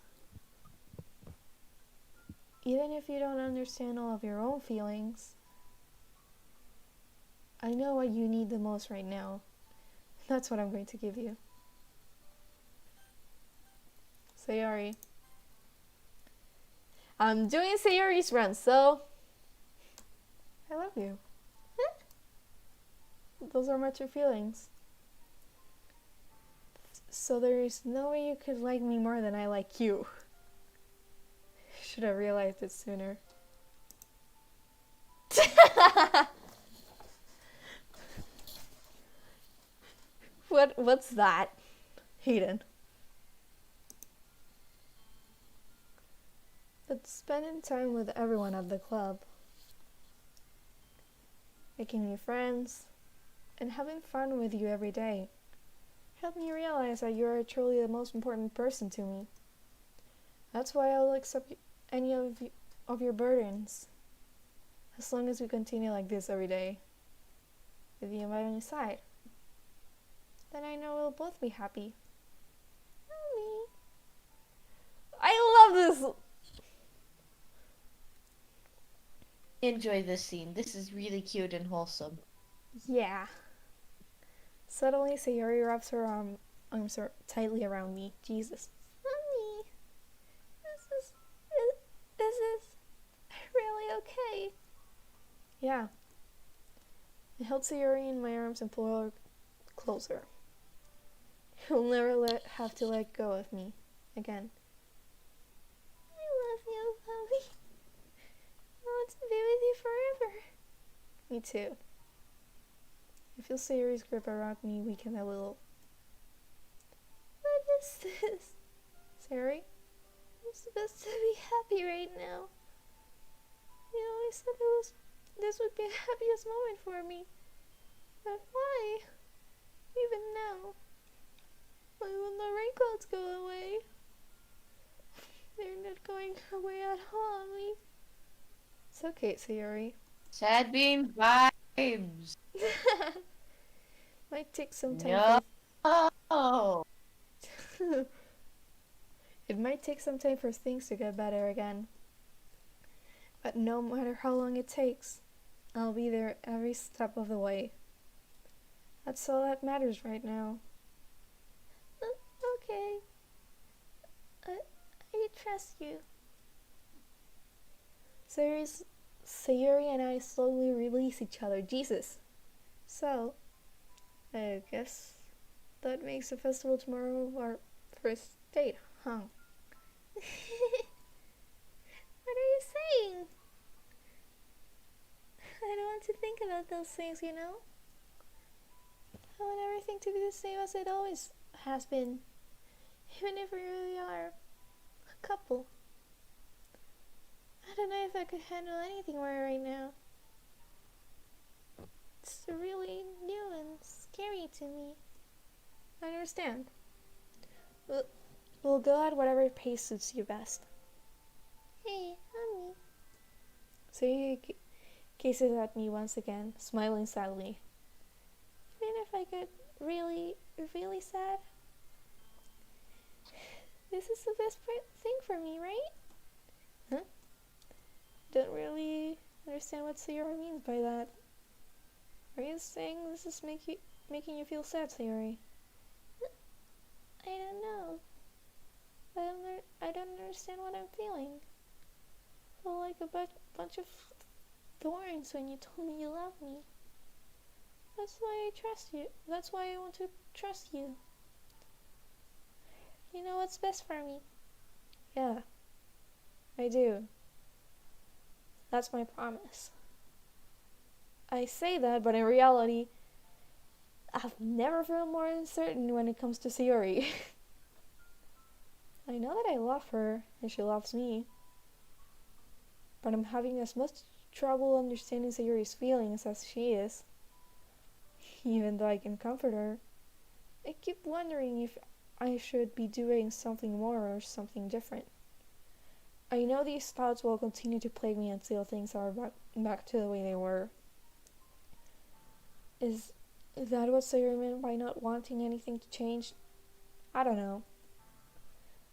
Even if you don't understand all of your own feelings, I know what you need the most right now. That's what I'm going to give you. Sayori. I'm doing Sayori's run, so... I love you. Those are my true feelings. So there is no way you could like me more than I like you. Should have realized it sooner. What's that? Hayden. But spending time with everyone at the club, making new friends, and having fun with you every day helped me realize that you are truly the most important person to me. That's why I'll accept any of your burdens, as long as we continue like this every day, with you by my side. Then I know we'll both be happy. Mommy. I love this! Enjoy this scene. This is really cute and wholesome. Yeah. Suddenly, Sayori wraps her arms tightly around me. Jesus. Mommy, this is really okay. Yeah. I held Sayori in my arms and pulled her closer. You'll never have to let go of me again. I love you, Mommy. I want to be with you forever. Me too. I feel Sayori's grip around me weaken a little. What is this? Sayori? I'm supposed to be happy right now. You always said this would be the happiest moment for me. But why? Even now, why will the wrinkles go away? They're not going away at all on me. It's okay, Sayori. Sad bean vibes. Might take some time No. for it might take some time for things to get better again. But no matter how long it takes, I'll be there every step of the way. That's all that matters right now. Okay. I trust you. Sayuri and I slowly release each other. Jesus. So, I guess that makes the festival tomorrow our first date, huh? What are you saying? I don't want to think about those things, you know? I want everything to be the same as it always has been. Even if we really are a couple. I don't know if I could handle anything more right now. It's really new and scary to me. I understand. We'll go at whatever pace suits you best. Hey, honey. So he gazes at me once again, smiling sadly. Even if I get really, really sad, this is the best thing for me, right? Huh? Don't really understand what Sayori means by that. Are you saying this is making you feel sad, Sayori? I don't know. I don't understand what I'm feeling. I felt like a bunch of thorns when you told me you love me. That's why I trust you. That's why I want to trust you. You know what's best for me. Yeah, I do. That's my promise. I say that, but in reality, I've never felt more uncertain when it comes to Sayori. I know that I love her, and she loves me. But I'm having as much trouble understanding Sayori's feelings as she is. Even though I can comfort her, I keep wondering if I should be doing something more or something different. I know these thoughts will continue to plague me until things are back to the way they were. Is that what Sayori meant by not wanting anything to change? I don't know.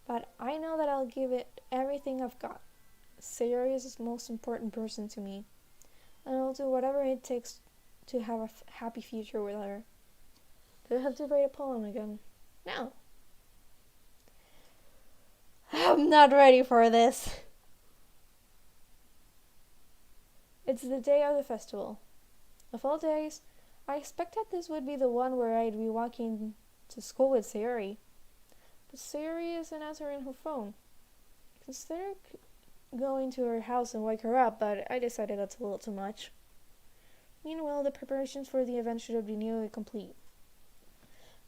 But I know that I'll give it everything I've got. Sayori is the most important person to me, and I'll do whatever it takes to have a happy future with her. Do I have to write a poem again? No. I'm not ready for this. It's the day of the festival. Of all days, I expected this would be the one where I'd be walking to school with Sayori. But Sayori isn't answering her phone. I considered going to her house and wake her up, but I decided that's a little too much. Meanwhile, the preparations for the event should be nearly complete.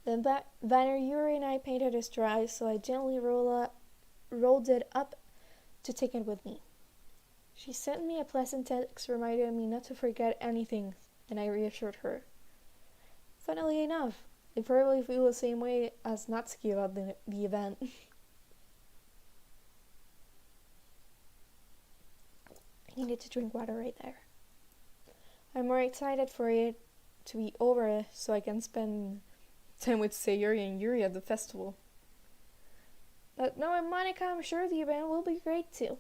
The banner Yuri and I painted is dry, so I gently rolled it up to take it with me. She sent me a pleasant text reminding me not to forget anything, and I reassured her. Funnily enough, I probably feel the same way as Natsuki about the event. I needed to drink water right there. I'm more excited for it to be over so I can spend time with Sayuri and Yuri at the festival. But knowing Monica, I'm sure the event will be great too.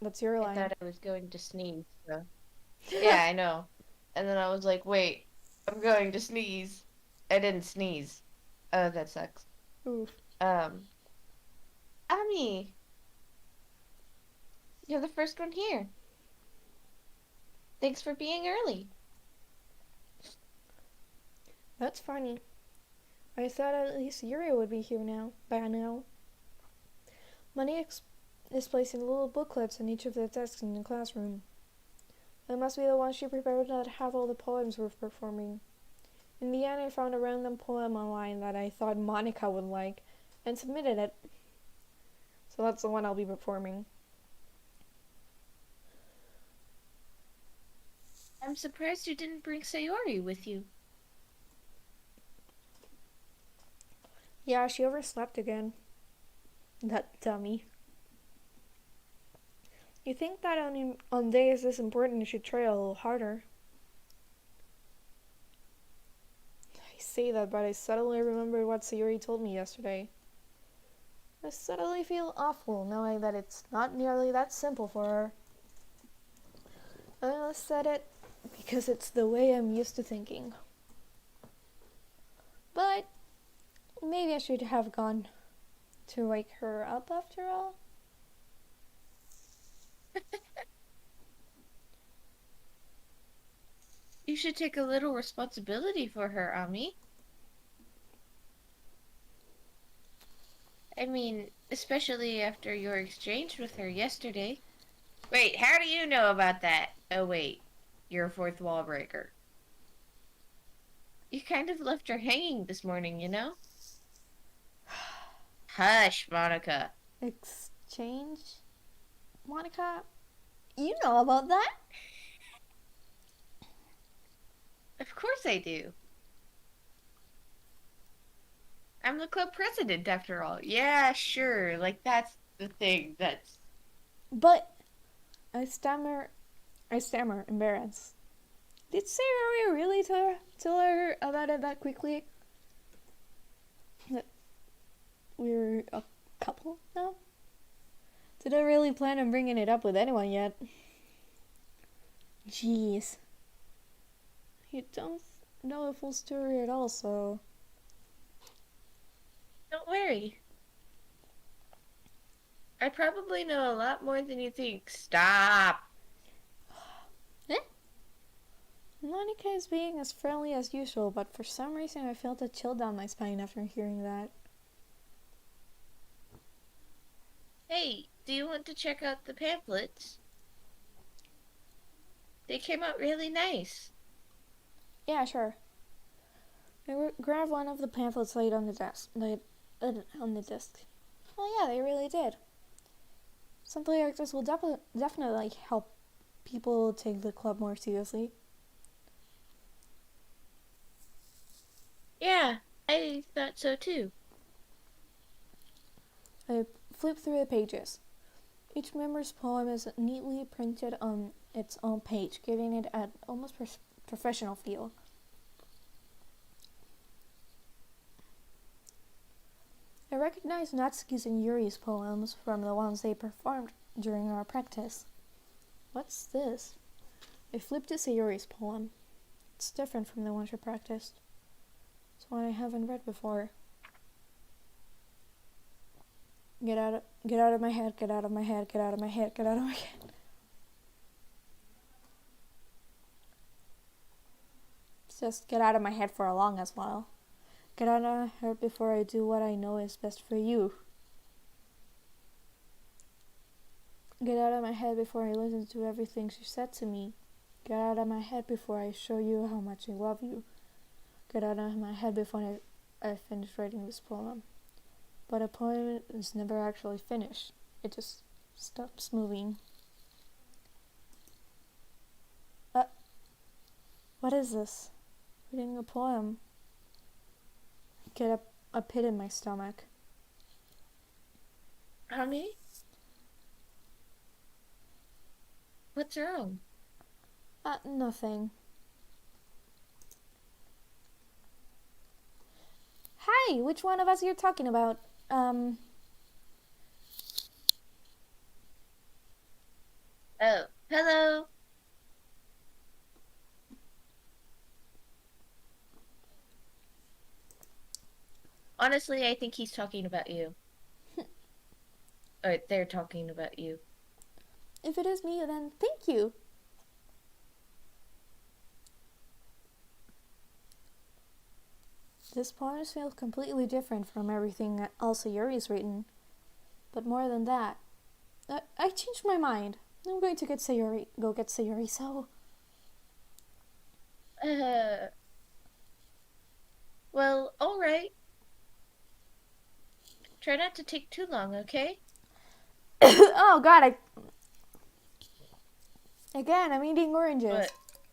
That's your I line. thought I was going to sneeze. So. Yeah, I know. And then I was like, wait, I'm going to sneeze. I didn't sneeze. Oh, that sucks. Oof. Ami, you're the first one here. Thanks for being early. That's funny. I thought at least Yuri would be here by now. Money is placing little booklets on each of the desks in the classroom. It must be the one she prepared that have all the poems worth performing. In the end, I found a random poem online that I thought Monica would like and submitted it. So that's the one I'll be performing. I'm surprised you didn't bring Sayori with you. Yeah, she overslept again. That dummy. You think that on days this important you should try a little harder. I say that, but I suddenly remembered what Sayori told me yesterday. I suddenly feel awful knowing that it's not nearly that simple for her. I only said it because it's the way I'm used to thinking. But maybe I should have gone to wake her up after all. You should take a little responsibility for her, Ami. I mean, especially after your exchange with her yesterday. Wait, how do you know about that? Oh, wait. You're a fourth wall breaker. You kind of left her hanging this morning, you know? Hush, Monica. Exchange? Monica, you know about that? Of course I do. I'm the club president, after all. Yeah, sure. Like, that's the thing. That's. But I stammer, embarrassed. Did Sayori really tell her about it that quickly? That we're a couple now? Did I really plan on bringing it up with anyone yet? Jeez. You don't know the full story at all, so... Don't worry. I probably know a lot more than you think. Stop. Eh? Monica is being as friendly as usual, but for some reason I felt a chill down my spine after hearing that. Hey, do you want to check out the pamphlets? They came out really nice. Yeah, sure. I grabbed one of the pamphlets laid on the desk. On the desk. Oh yeah, they really did. Something like this will definitely help people take the club more seriously. Yeah, I thought so too. I flipped through the pages. Each member's poem is neatly printed on its own page, giving it an almost professional feel. I recognized Natsuki's and Yuri's poems from the ones they performed during our practice. What's this? I flipped to Sayori's poem. It's different from the ones we practiced. It's one I haven't read before. Get out of my head, get out of my head, get out of my head, get out of my head. It's just get out of my head for a long as well. Get out of my head before I do what I know is best for you. Get out of my head before I listen to everything she said to me. Get out of my head before I show you how much I love you. Get out of my head before I finish writing this poem. But a poem is never actually finished. It just stops moving. What is this? Reading a poem. I get a pit in my stomach. Ami? What's wrong? Nothing. Hi, which one of us you're talking about? Oh, hello. Honestly, I think he's talking about you. Or they're talking about you. If it is me, then thank you. This poem feels completely different from everything else Yuri's written. But more than that, I changed my mind. I'm going to go get Sayori, so... Uh, well, all right. Try not to take too long, okay? Oh god, I'm eating oranges. But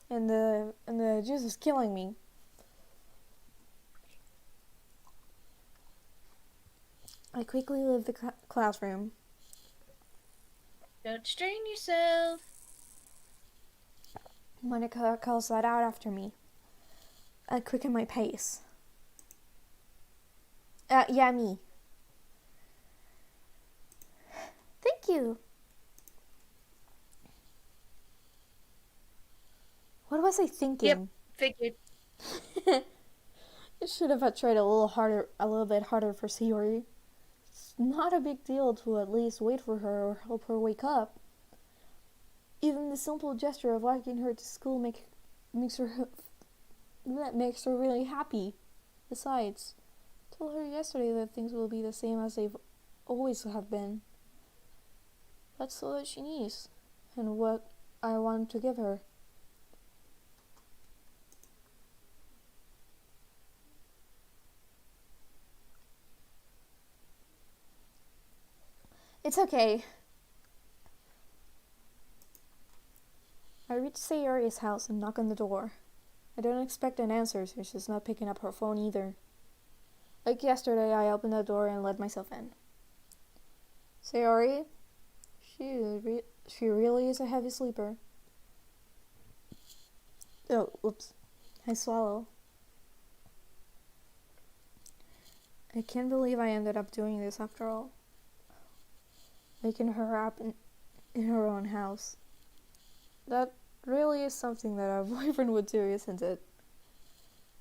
And the juice is killing me. I quickly leave the classroom. don't strain yourself. Monica calls that out after me. I quicken my pace. Yeah, me. Thank you. What was I Yep, thinking? figured. I should have tried a little bit harder for Sayori. It's not a big deal to at least wait for her or help her wake up. Even the simple gesture of walking her to school makes her really happy. Besides, I told her yesterday that things will be the same as they've always have been. That's all that she needs, and what I want to give her. It's okay. I reach Sayori's house and knock on the door. I don't expect an answer, so she's not picking up her phone either. Like yesterday, I opened the door and let myself in. Sayori? She really is a heavy sleeper. Oh, whoops. I swallow. I can't believe I ended up doing this after all. Waking her up in her own house. That really is something that a boyfriend would do, isn't it?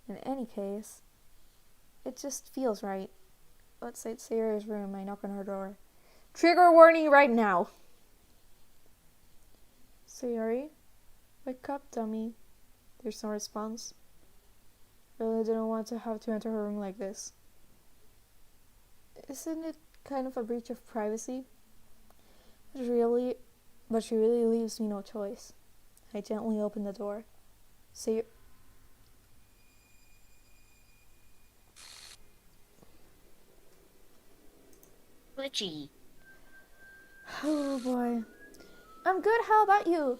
In any case, it just feels right. Outside Sayori's room, I knock on her door. Trigger warning right now! Sayori? Wake up, dummy. There's no response. Really didn't want to have to enter her room like this. Isn't it kind of a breach of privacy? But she really leaves me no choice. I gently open the door. Say, Glitchy. oh boy. I'm good, how about you?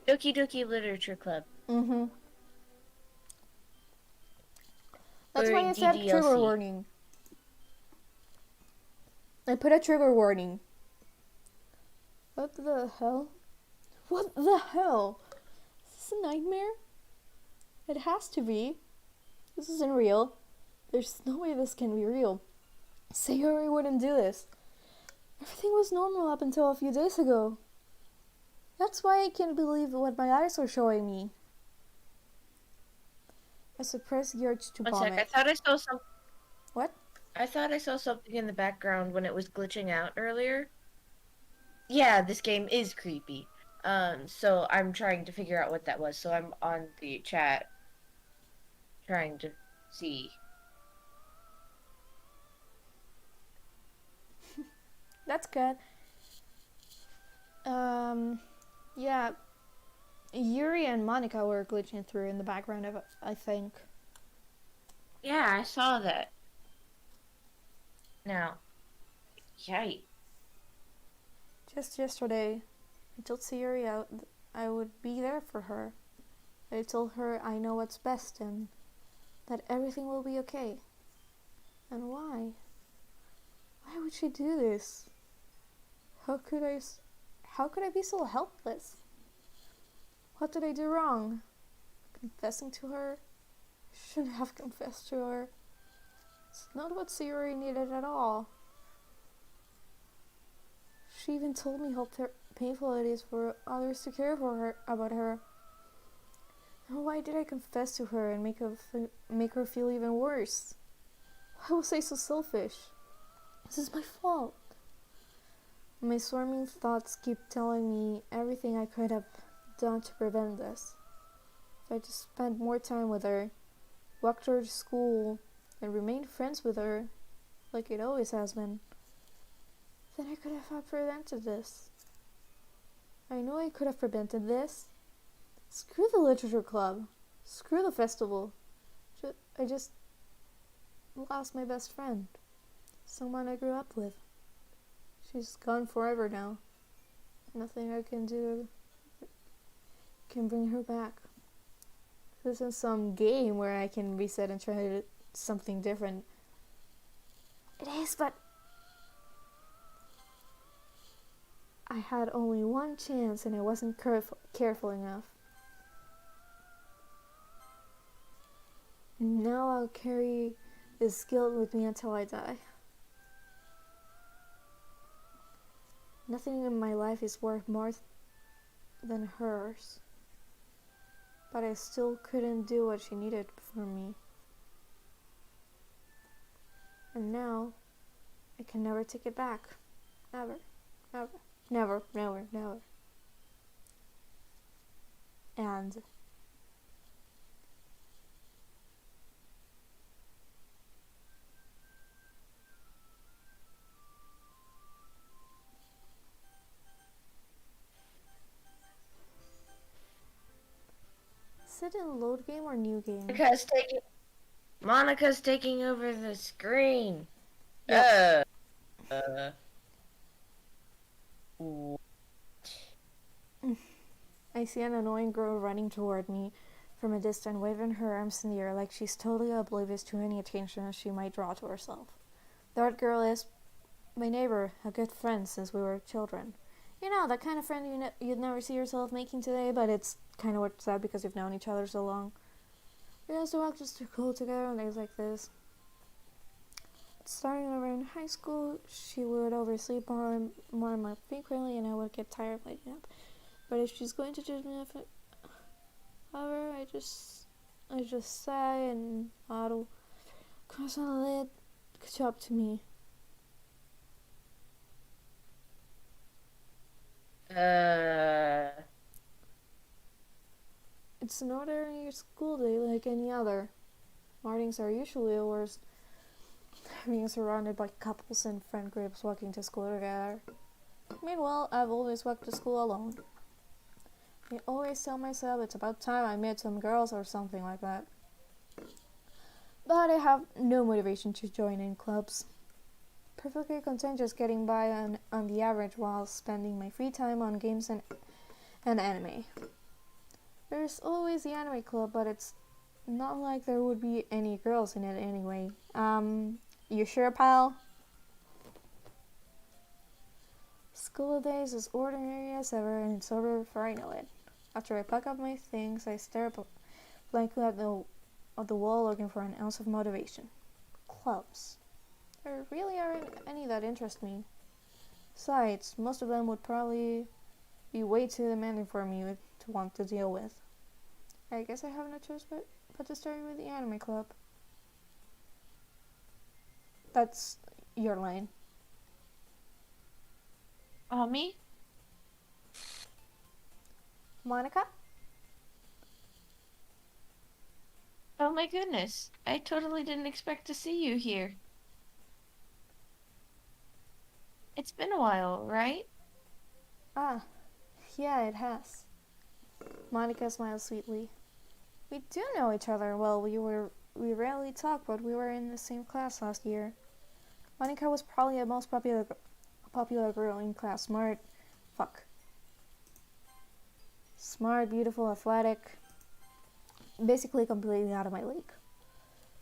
Doki Doki Literature Club. Mm-hmm. That's Or why I said trigger ddlc. warning. I put a trigger warning. What the hell? What the hell? Is this a nightmare? It has to be. This isn't real. There's no way this can be real. Sayori wouldn't do this. Everything was normal up until a few days ago. That's why I can't believe what my eyes are showing me. A suppressed urge to One sec, I vomit. thought I saw some. What? I thought I saw something in the background when it was glitching out earlier. Yeah, this game is creepy. So I'm trying to figure out what that was. So I'm on the chat trying to see. That's good. Yeah. Yuri and Monica were glitching through in the background, I think. Yeah, I saw that. Now, yikes. Just yesterday, I told Sayori I would be there for her. I told her I know what's best and that everything will be okay. And why? Why would she do this? How could I be so helpless? What did I do wrong? Confessing to her? I shouldn't have confessed to her. It's not what Sayori needed at all. She even told me how painful it is for others to care for her about her. And why did I confess to her and make her feel even worse? Why was I so selfish? This is my fault. My swarming thoughts keep telling me everything I could have done to prevent this. If I just spent more time with her, walked her to school, and remained friends with her, like it always has been, then I could have prevented this. I know I could have prevented this. Screw the literature club. Screw the festival. I just lost my best friend. Someone I grew up with. She's gone forever now. Nothing I can do can bring her back. This isn't some game where I can reset and try something different. It is, but I had only one chance and I wasn't careful enough. Now I'll carry this guilt with me until I die. Nothing in my life is worth more than hers. But I still couldn't do what she needed for me. And now, I can never take it back. Never, never, never, never, never. And is it in load game or new game? Monica's taking over the screen. Yep. I see an annoying girl running toward me from a distance, waving her arms in the air like she's totally oblivious to any attention she might draw to herself. That girl is my neighbor, a good friend since we were children. You know, that kind of friend you'd never see yourself making today, but it's kind of what's sad because you've known each other so long. We used to walk just to school together on days like this. Starting around high school, she would oversleep more and more frequently, and I would get tired of waking up. But if she's going to judge me, however, I just sigh and waddle across on the lid, catch up to me. It's an ordinary school day like any other. Mornings are usually the worst, being surrounded by couples and friend groups walking to school together. Meanwhile, I've always walked to school alone. I always tell myself it's about time I met some girls or something like that. But I have no motivation to join in clubs. Perfectly content just getting by on the average while spending my free time on games and anime. There's always the anime club, but it's not like there would be any girls in it anyway. You sure, pal? School days as ordinary as ever, and it's over before I know it. After I pack up my things, I stare blankly at the wall looking for an ounce of motivation. Clubs. There really aren't any that interest me. Besides, most of them would probably be way too demanding for me to want to deal with. I guess I have no choice but to start with the anime club. That's your line. Me? Monica? Oh my goodness. I totally didn't expect to see you here. It's been a while, right? Ah, yeah, it has. Monica smiled sweetly. We do know each other well. We rarely talk, but we were in the same class last year. Monica was probably the most popular girl in class. Smart, beautiful, athletic, basically completely out of my league.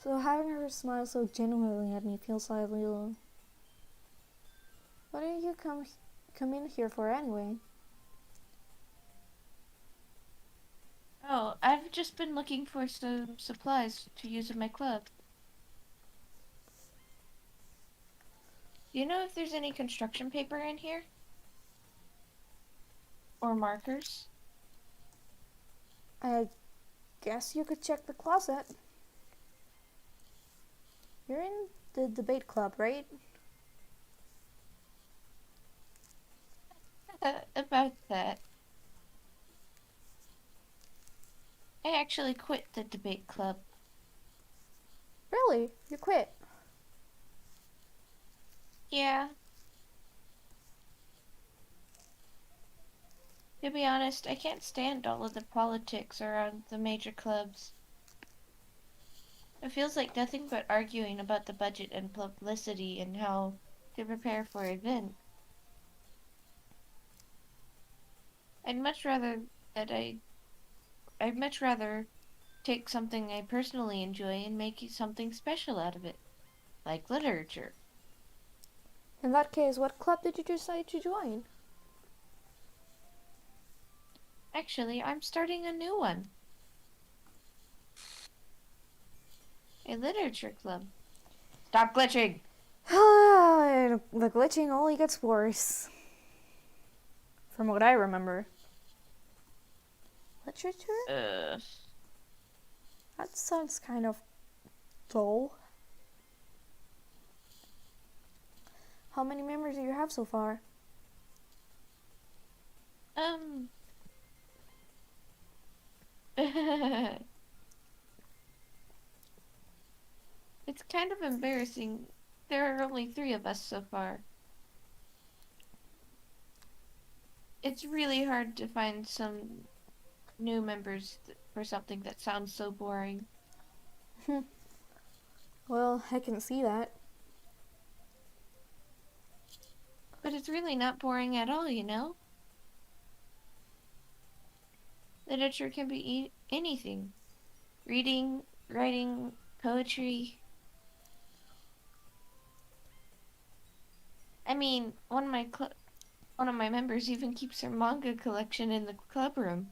So having her smile so genuinely at me feels slightly low. What did you come in here for anyway? Oh, I've just been looking for some supplies to use in my club. Do you know if there's any construction paper in here? Or markers? I guess you could check the closet. You're in the debate club, right? About that. I actually quit the debate club. Really? You quit? Yeah, to be honest, I can't stand all of the politics around the major clubs. It feels like nothing but arguing about the budget and publicity and how to prepare for an event. I'd much rather that I'd much rather take something I personally enjoy and make something special out of it, like literature. In that case, what club did you decide to join? Actually, I'm starting a new one. A literature club. Stop glitching! The glitching only gets worse. From what I remember. Literature? Ugh. That sounds kind of dull. How many members do you have so far? Um. It's kind of embarrassing. There are only 3 of us so far. It's really hard to find some new members for something that sounds so boring. Well, I can see that. But it's really not boring at all, you know? Literature can be anything. Reading, writing, poetry. I mean, one of my members even keeps her manga collection in the club room.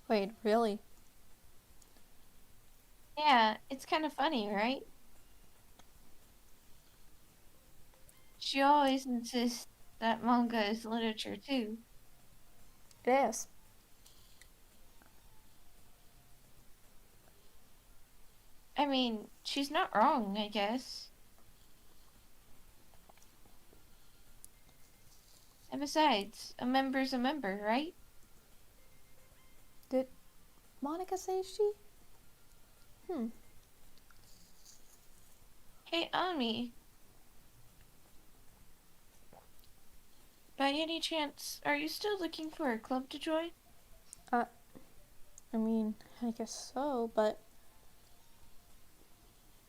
Wait, really? Yeah, it's kind of funny, right? She always insists that manga is literature too. It is. I mean, she's not wrong, I guess. And besides, a member's a member, right? Did Monica say she? Hmm. Hey, Ami, by any chance, are you still looking for a club to join? I mean, I guess so, but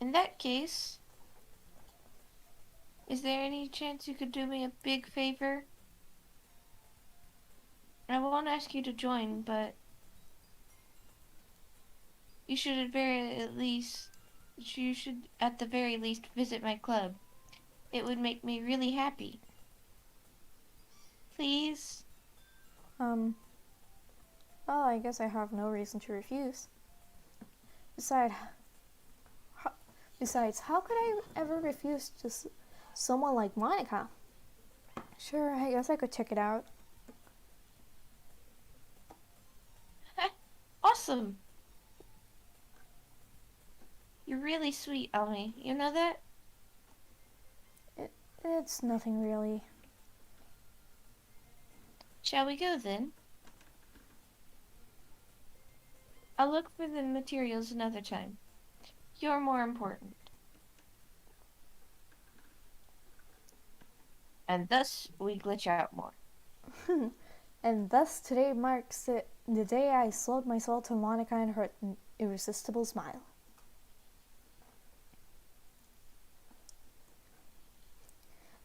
In that case, is there any chance you could do me a big favor? I won't ask you to join, but you should at the very least visit my club. It would make me really happy. Please? well, I guess I have no reason to refuse. Besides, how could I ever refuse to someone like Monica? Sure, I guess I could check it out. Awesome! You're really sweet, Ami. You know that? It's nothing really. Shall we go then? I'll look for the materials another time. You're more important. And thus we glitch out more. And thus today marks the day I sold my soul to Monica and her irresistible smile.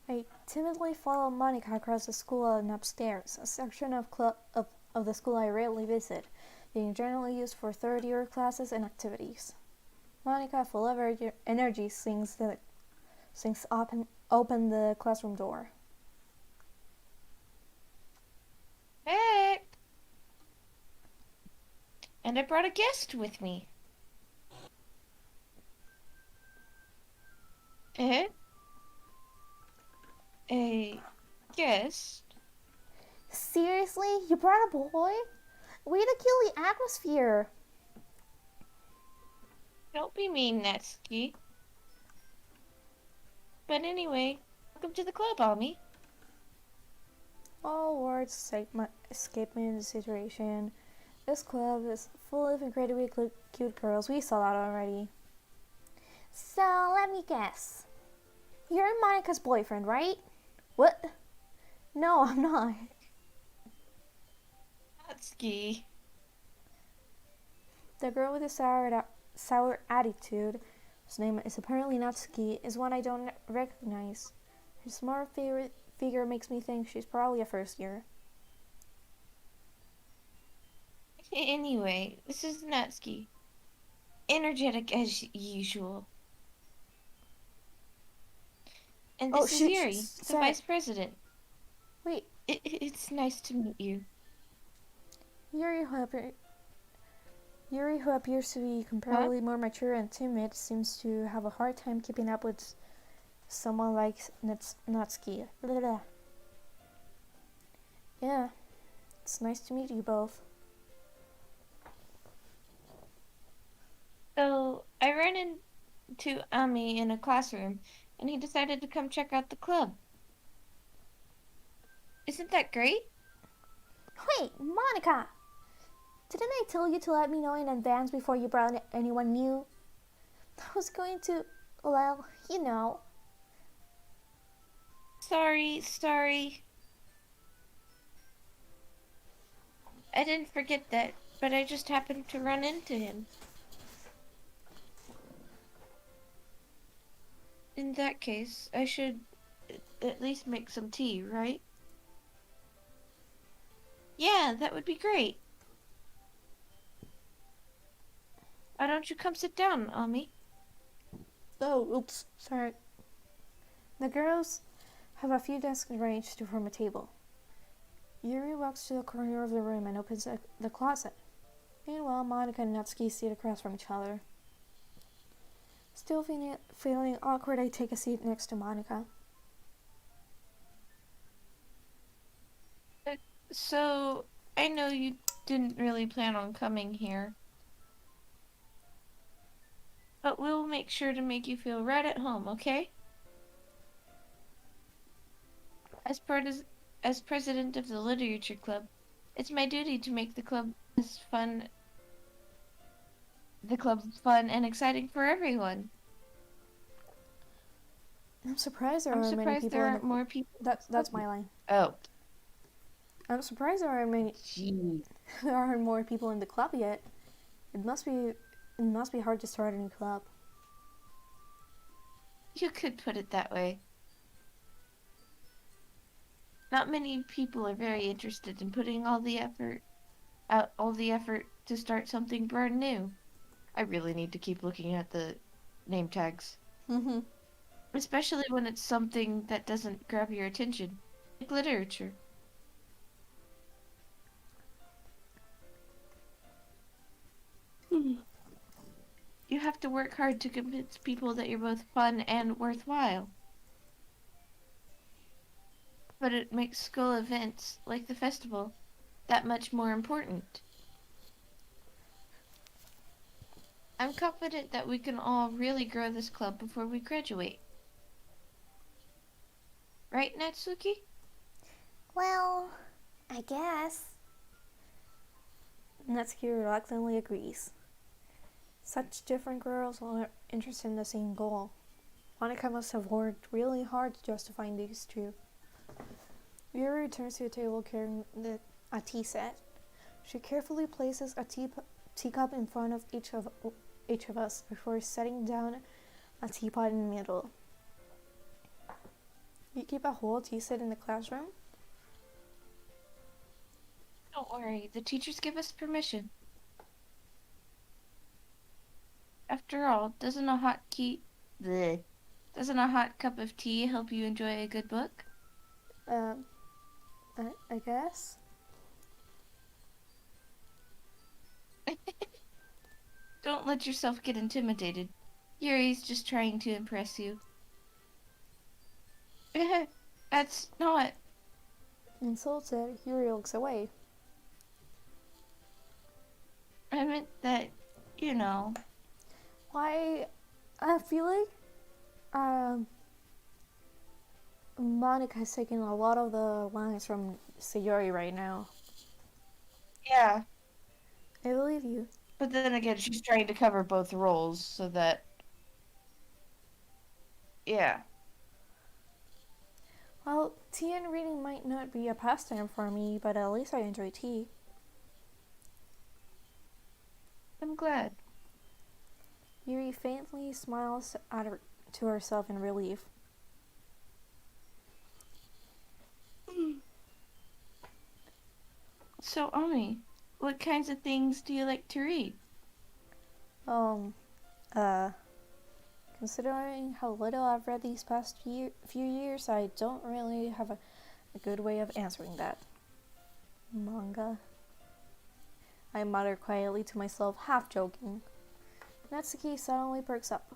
I timidly followed Monica across the school and upstairs, a section of the school I rarely visit, being generally used for third-year classes and activities. Monica, full of energy, open the classroom door. Back! And I brought a guest with me. Eh? A guest? Seriously? You brought a boy? Way to kill the atmosphere! Don't be mean, Natsuki. But anyway, welcome to the club, Ami. All words escape me in the situation. This club is full of incredibly cute girls. We saw that already. So, let me guess. You're Monica's boyfriend, right? What? No, I'm not. Natsuki. The girl with the sour attitude, whose name is apparently Natsuki, is one I don't recognize. Her smart figure makes me think she's probably a first year. Anyway, this is Natsuki. Energetic as usual. And Oh, this is shoot, Yuri, the sorry. vice president. Wait, It's nice to meet you. Yuri, Yuri, who appears to be Huh? comparatively more mature and timid, seems to have a hard time keeping up with someone like Natsuki. Blah, blah. Yeah, it's nice to meet you both. So, I ran into Ami in a classroom, and he decided to come check out the club. Isn't that great? Wait, Monica! Didn't I tell you to let me know in advance before you brought anyone new? I was going to, well, you know. Sorry. I didn't forget that, but I just happened to run into him. In that case, I should at least make some tea, right? Yeah, that would be great. Why don't you come sit down, Ami? Oh, oops, sorry. The girls have a few desks arranged to form a table. Yuri walks to the corner of the room and opens the closet. Meanwhile, Monica and Natsuki sit across from each other. Still feeling awkward, I take a seat next to Monica. Uh, So, I know you didn't really plan on coming here, but we'll make sure to make you feel right at home, okay? As part as president of the literature club, it's my duty to make the club fun and exciting for everyone. I'm surprised there I'm aren't many surprised people there in the. aren't more people in the That's club. my line. Oh, I'm surprised there aren't many. gee. There aren't more people in the club yet. It must be. It must be hard to start a new club. You could put it that way. Not many people are very interested in putting all the effort to start something brand new. I really need to keep looking at the name tags, Mm-hmm. especially when it's something that doesn't grab your attention, like literature. You have to work hard to convince people that you're both fun and worthwhile. But it makes school events, like the festival, that much more important. I'm confident that we can all really grow this club before we graduate. Right, Natsuki? Well, I guess. Natsuki reluctantly agrees. Such different girls are interested in the same goal. Monica must have worked really hard to justify these two. Yuri returns to the table carrying a tea set. She carefully places a teacup in front of each of us before setting down a teapot in the middle. You keep a whole tea set in the classroom? Don't worry, the teachers give us permission. After all, bleh, doesn't a hot cup of tea help you enjoy a good book? Um, I guess. Don't let yourself get intimidated. Yuri's just trying to impress you. That's not. Insulted, Yuri looks away. I meant that, you know. Why? I feel like um, Monica's taking a lot of the lines from Sayori right now. Yeah. I believe you. But then again, she's trying to cover both roles so that. Yeah. Well, tea and reading might not be a pastime for me, but at least I enjoy tea. I'm glad. Yuri faintly smiles to herself in relief. So, Ami, what kinds of things do you like to read? Um, uh, Considering how little I've read these past few years, I don't really have a good way of answering that. Manga. I mutter quietly to myself, half joking. Natsuki suddenly perks up.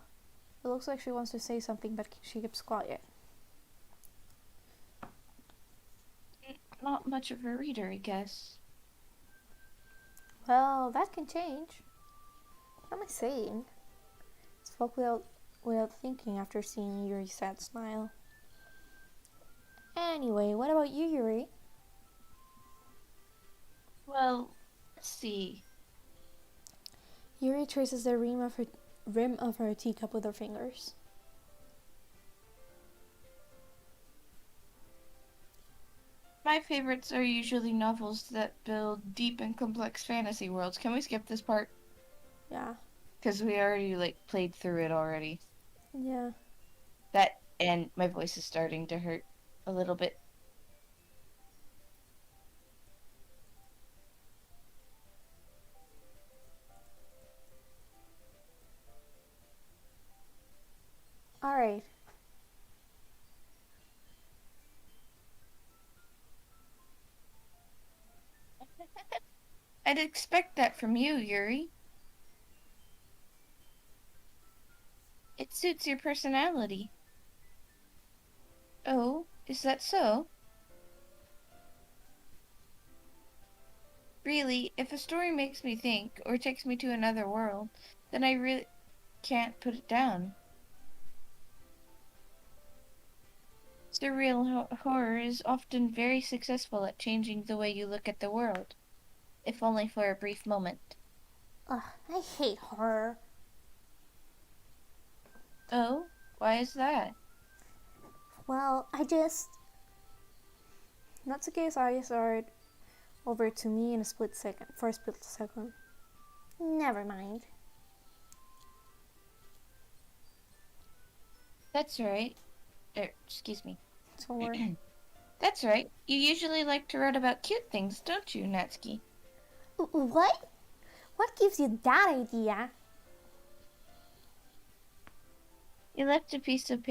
It looks like she wants to say something, but she keeps quiet. Not much of a reader, I guess. Well, that can change. What am I saying? Spoke without thinking after seeing Yuri's sad smile. Anyway, what about you, Yuri? Well, let's see. Yuri traces the rim of her teacup with her fingers. My favorites are usually novels that build deep and complex fantasy worlds. Can we skip this part? Yeah, Because we already, played through it already. yeah. That, and my voice is starting to hurt a little bit. Alright. I'd expect that from you, Yuri. It suits your personality. Oh, is that so? Really, if a story makes me think or takes me to another world, then I really can't put it down. Surreal horror is often very successful at changing the way you look at the world, if only for a brief moment. Ugh, I hate horror. Oh, why is that? Well, Natsuki's eyes are over to me in a split second. For a split second. Never mind. That's right. Excuse me. Don't worry. That's right. You usually like to write about cute things, don't you, Natsuki? What? What gives you that idea? You left a piece of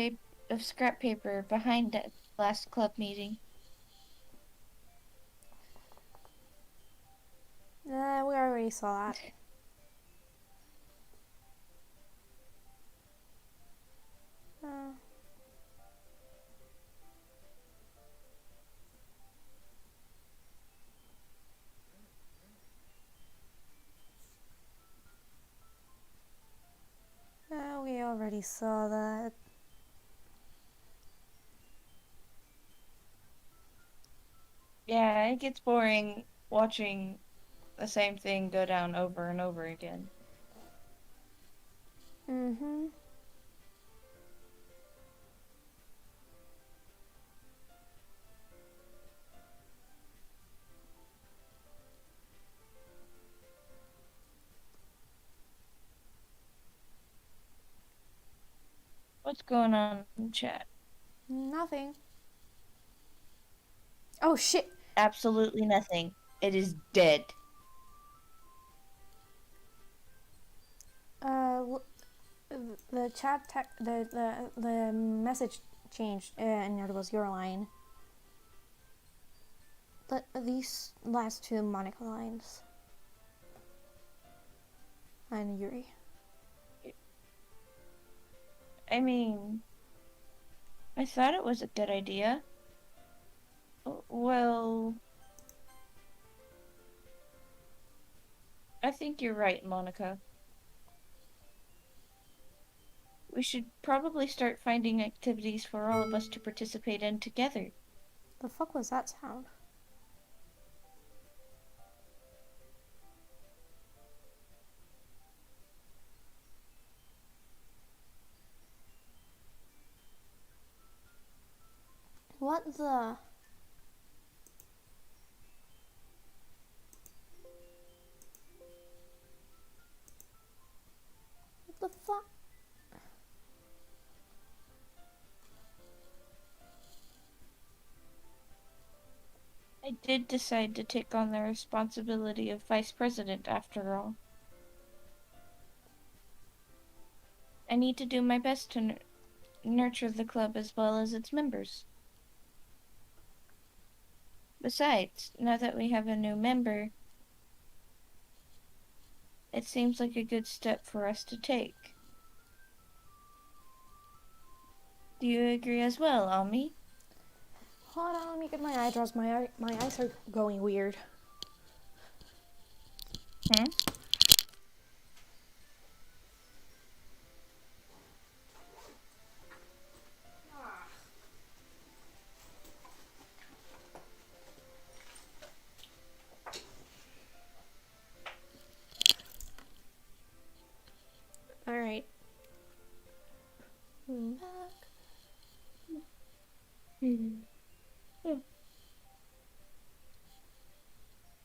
scrap paper behind at last club meeting. We already saw that. Uh, we already saw that. Yeah, it gets boring watching the same thing go down over and over again. Mm-hmm. What's going on in chat? Nothing. Oh shit. Absolutely nothing. It is dead. Uh, the the message changed, and it was your line. These last two Monica lines. And Yuri. I mean, I thought it was a good idea. Well, I think you're right, Monica. We should probably start finding activities for all of us to participate in together. The fuck was that sound? What the? What the fuck? I did decide to take on the responsibility of vice president after all. I need to do my best to nurture the club as well as its members. Besides, now that we have a new member, it seems like a good step for us to take. Do you agree as well, Ami? Hold on, let me get my eyebrows. My eyes are going weird. Hmm? Alright. Back. Oh,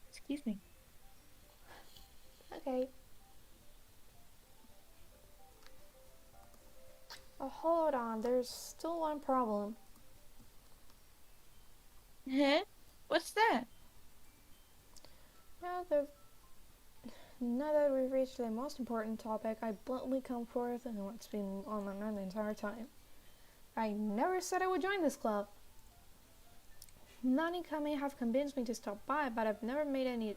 excuse me. Okay. Oh, hold on. There's still one problem. Huh? What's that? Now that we've reached the most important topic, I bluntly come forth and what's been on my mind the entire time. I never said I would join this club. Nanika may have convinced me to stop by, but I never made any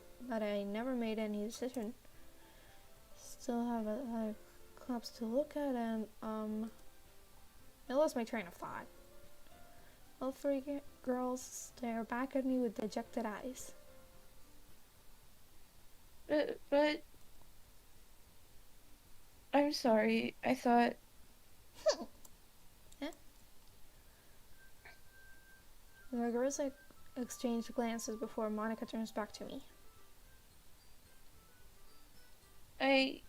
decision. Still have other clubs to look at, and I lost my train of thought. All three girls stare back at me with dejected eyes. But I'm sorry. I thought. Eh? The girls exchange glances before Monica turns back to me. I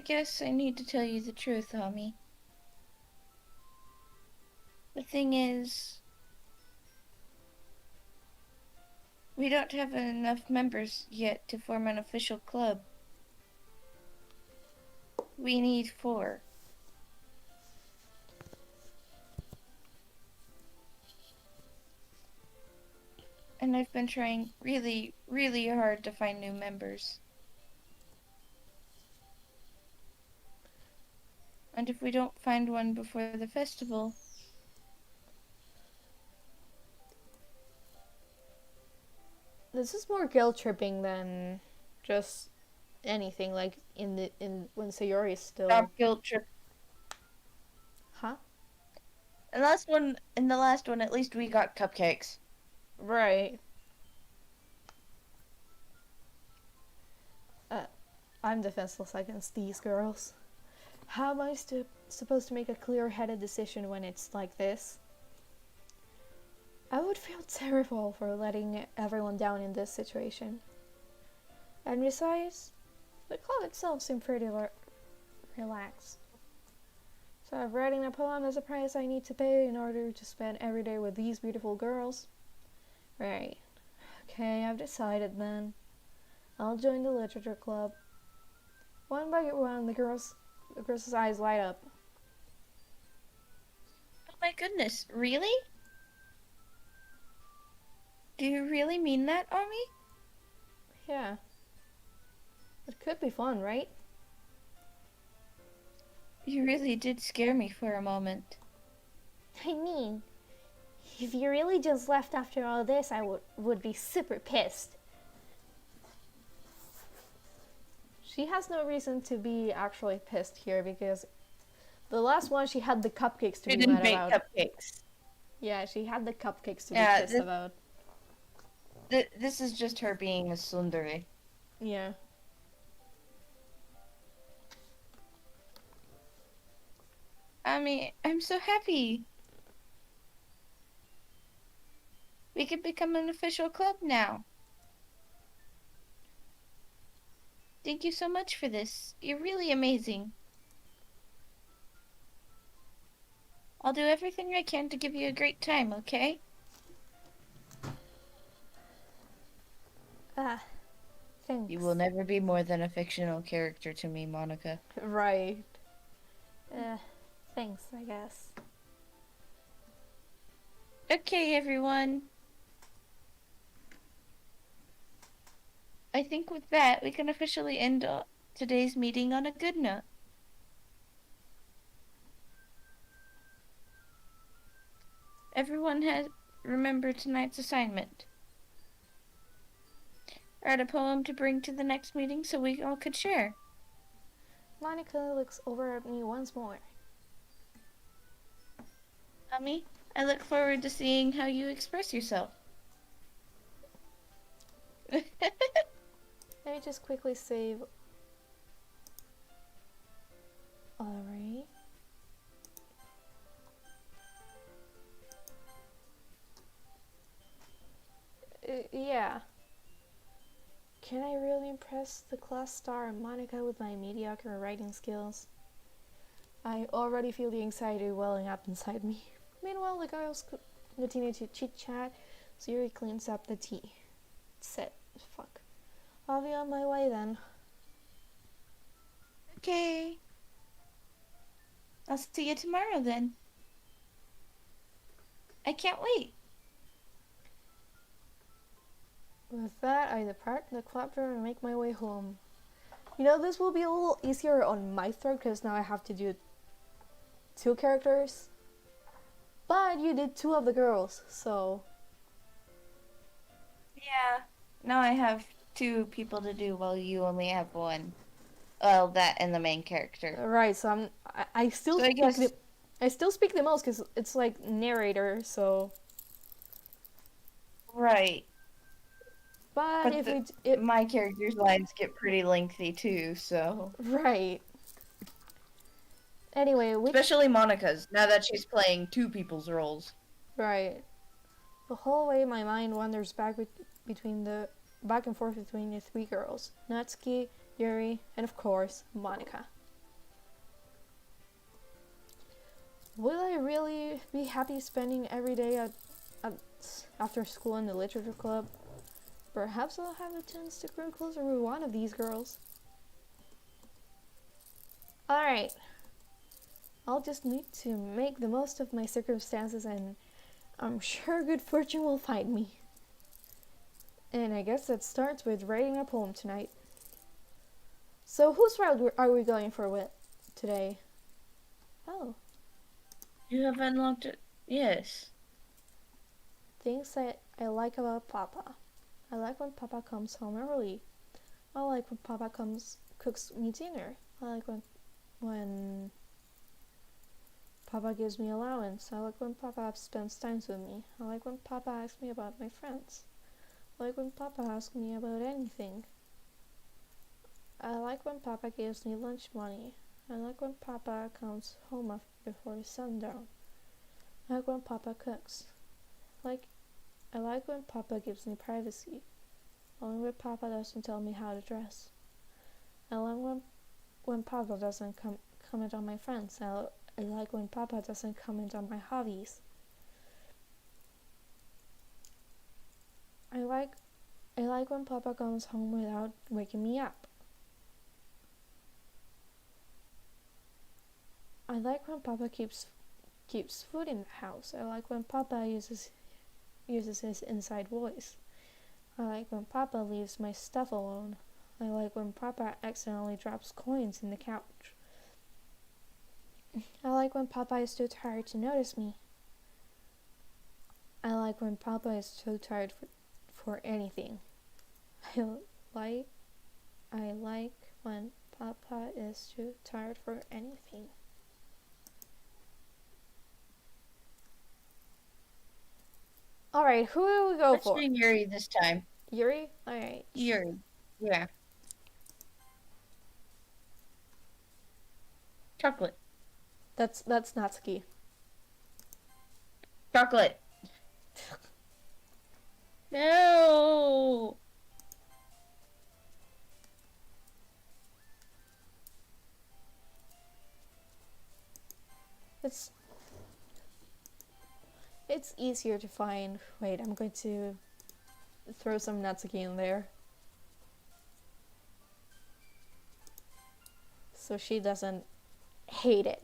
guess I need to tell you the truth, Ami. The thing is, we don't have enough members yet to form an official club. We need 4. And I've been trying really, really hard to find new members. And if we don't find one before the festival, This is more guilt tripping than just anything. Like in when Sayori is stop still, guilt trip. huh? In the last one, at least we got cupcakes. Right. I'm defenseless against these girls. How am I supposed to make a clear-headed decision when it's like this? I would feel terrible for letting everyone down in this situation. And besides, the club itself seemed pretty relaxed. So I'm writing a poem as a price I need to pay in order to spend every day with these beautiful girls. Right. Okay, I've decided then. I'll join the literature club. One by one, the girls' eyes light up. Oh my goodness, really? Do you really mean that, Ami? Yeah. It could be fun, right? You really did scare me for a moment. I mean, if you really just left after all this, I would be super pissed. She has no reason to be actually pissed here because the last one she had the cupcakes to She be didn't mad bake about. cupcakes. Yeah, she had the cupcakes to be Yeah, pissed about. this is just her being a tsundere. Yeah. Ami, I'm so happy. We could become an official club now. Thank you so much for this. You're really amazing. I'll do everything I can to give you a great time, okay? Ah, You will thanks. never be more than a fictional character to me, Monica. Right. Uh, thanks, I guess. Okay, everyone. I think with that, we can officially end today's meeting on a good note. Everyone has remembered tonight's assignment. Write a poem to bring to the next meeting so we all could share. Monica looks over at me once more. Mommy, I look forward to seeing how you express yourself. Let me just quickly save. Alright. Yeah. Can I really impress the class star Monica with my mediocre writing skills? I already feel the anxiety welling up inside me. Meanwhile, the girls continue to chit chat. Yuri cleans up the tea. Set. Fuck. I'll be on my way then. Okay. I'll see you tomorrow then. I can't wait. With that, I depart the club door and make my way home. You know, this will be a little easier on my throat because now I have to do 2 characters. But you did 2 of the girls, so. Yeah. Now I have 2 people to do while you only have 1. Well, that and the main character. Right, so I still So I speak guess the most because it's like narrator, so. right. But But if we it my character's lines get pretty lengthy too, so right. Anyway, which especially Monica's now that she's playing 2 people's roles. right. The whole way my mind wanders between the back and forth between the 3 girls. Natsuki, Yuri, and of course, Monica. Will I really be happy spending every day at after school in the literature club? Perhaps I'll have a chance to grow closer with one of these girls. Alright, I'll just need to make the most of my circumstances and I'm sure good fortune will find me. And I guess that starts with writing a poem tonight. So whose route are we going for with today? Oh, You have unlocked it. Yes. things I like about Papa. I like when Papa comes home early. I like when Papa cooks me dinner. I like when Papa gives me allowance. I like when Papa spends time with me. I like when Papa asks me about my friends. I like when Papa asks me about anything. I like when Papa gives me lunch money. I like when Papa comes home before sundown. I like when Papa cooks. Like I like when Papa gives me privacy. Only when Papa doesn't tell me how to dress. I like when Papa doesn't comment on my friends. I like when Papa doesn't comment on my hobbies. I like when Papa comes home without waking me up. I like when Papa keeps food in the house. I like when Papa uses his inside voice. I like when Papa leaves my stuff alone. I like when Papa accidentally drops coins in the couch. I like when Papa is too tired to notice me. I like when Papa is too tired for anything. I like when Papa is too tired for anything. Alright, who do we go Let's for? do Yuri this time. Yuri? Alright. Yuri. Yeah. Chocolate. That's Natsuki. Chocolate. No. It's easier to find. Wait, I'm going to throw some Natsuki in there. so she doesn't hate it.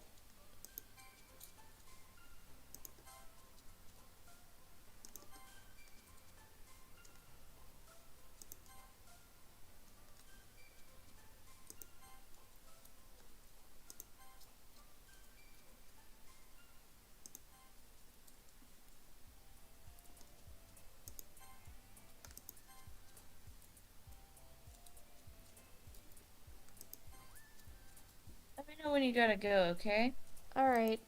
Let me know when you gotta go, okay? All right.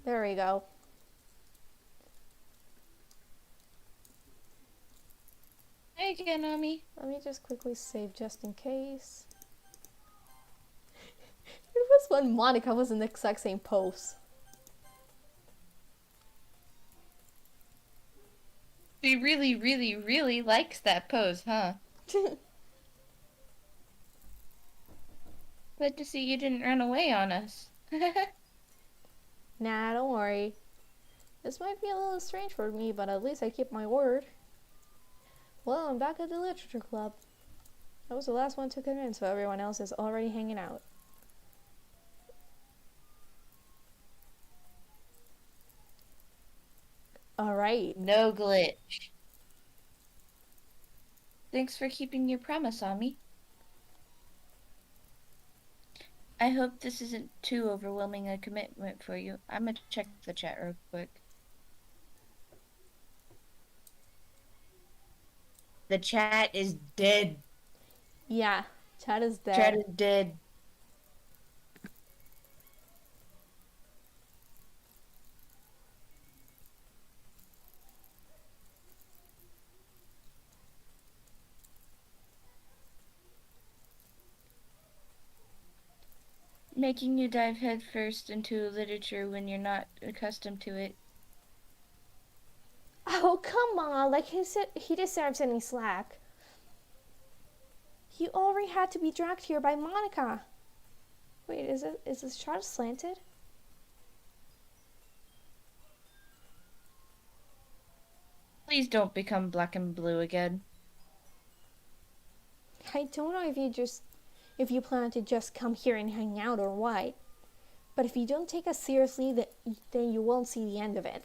There we go. Hey again, Ami. Let me just quickly save just in case. It was when Monica was in the exact same pose. She really, really, really likes that pose, huh? Glad to see you didn't run away on us. Nah, don't worry. This might be a little strange for me, but at least I keep my word. Well, I'm back at the literature club. I was the last one to come in, so everyone else is already hanging out. Alright. No glitch. Thanks for keeping your promise, Ami. I hope this isn't too overwhelming a commitment for you. I'm gonna check the chat real quick. The chat is dead. Yeah, Chad is Chat dead. is dead. Making you dive headfirst into literature when you're not accustomed to it. Oh, come on. Like, he deserves any slack. He already had to be dragged here by Monica. Wait, is this shot slanted? Please don't become black and blue again. I don't know if you plan to just come here and hang out or what. But if you don't take us seriously, then you won't see the end of it.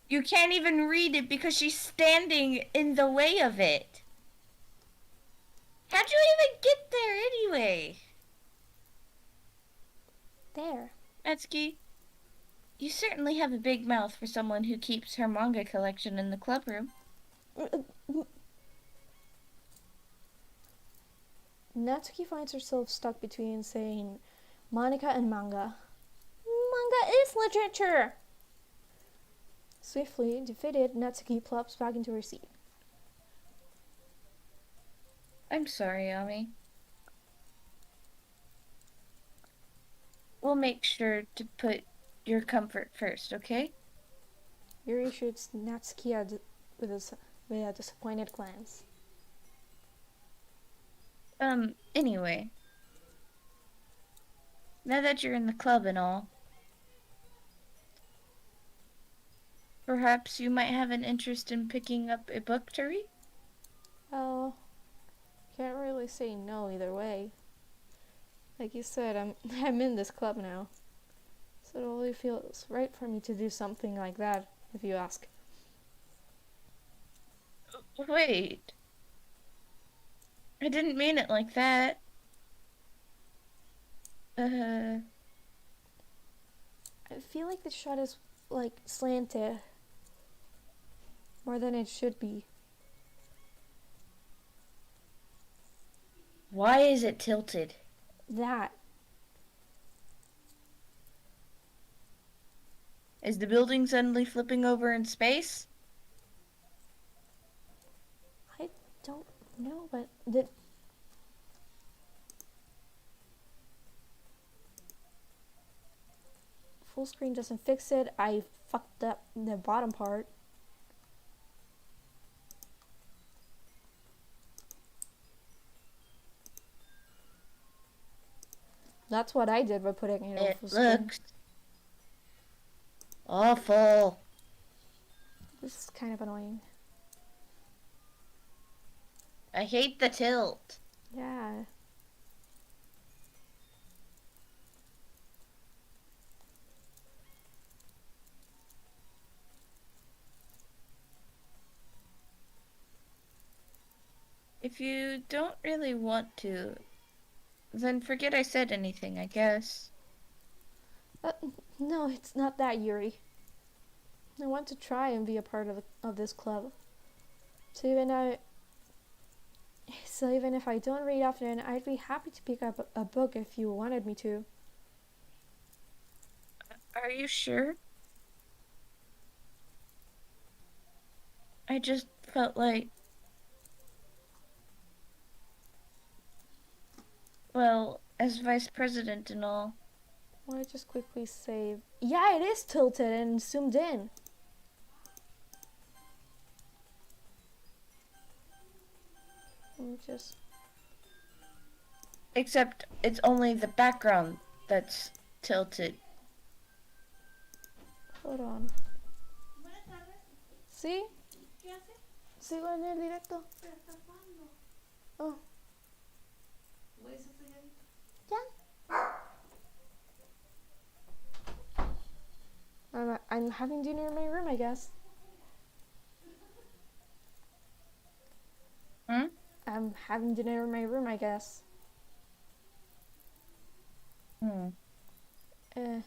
You can't even read it because she's standing in the way of it. How'd you even get there anyway? There. Etsuki, you certainly have a big mouth for someone who keeps her manga collection in the club room. Natsuki finds herself stuck between saying Monica and manga. Manga is literature! Swiftly defeated, Natsuki plops back into her seat. I'm sorry, Ami. We'll make sure to put your comfort first, okay? Yuri shoots Natsuki with a disappointed glance. Anyway. Now that you're in the club and all, perhaps you might have an interest in picking up a book to read? Oh, can't really say no either way. Like you said, I'm in this club now. So it only feels right for me to do something like that, if you ask. Wait. I didn't mean it like that. I feel like the shot is, like, slanted. More than it should be. Why is it tilted? That. Is the building suddenly flipping over in space? I don't know, but the full screen doesn't fix it. I fucked up the bottom part. That's what I did by putting it on It full screen. looks Awful. This is kind of annoying. I hate the tilt. Yeah. If you don't really want to, then forget I said anything, I guess. Uh, no, it's not that, Yuri. I want to try and be a part of this club. So even if I don't read often, I'd be happy to pick up a book if you wanted me to. Are you sure? I just felt like, well, as vice president and all. I want to just quickly save. Yeah, it is tilted and zoomed in. Let me just. Except it's only the background that's tilted. Hold on. ¿Sí? Sigo en el directo. Oh. Ya. I'm having dinner in my room, I guess. Hmm? I'm having dinner in my room, I guess. Hmm. Uh.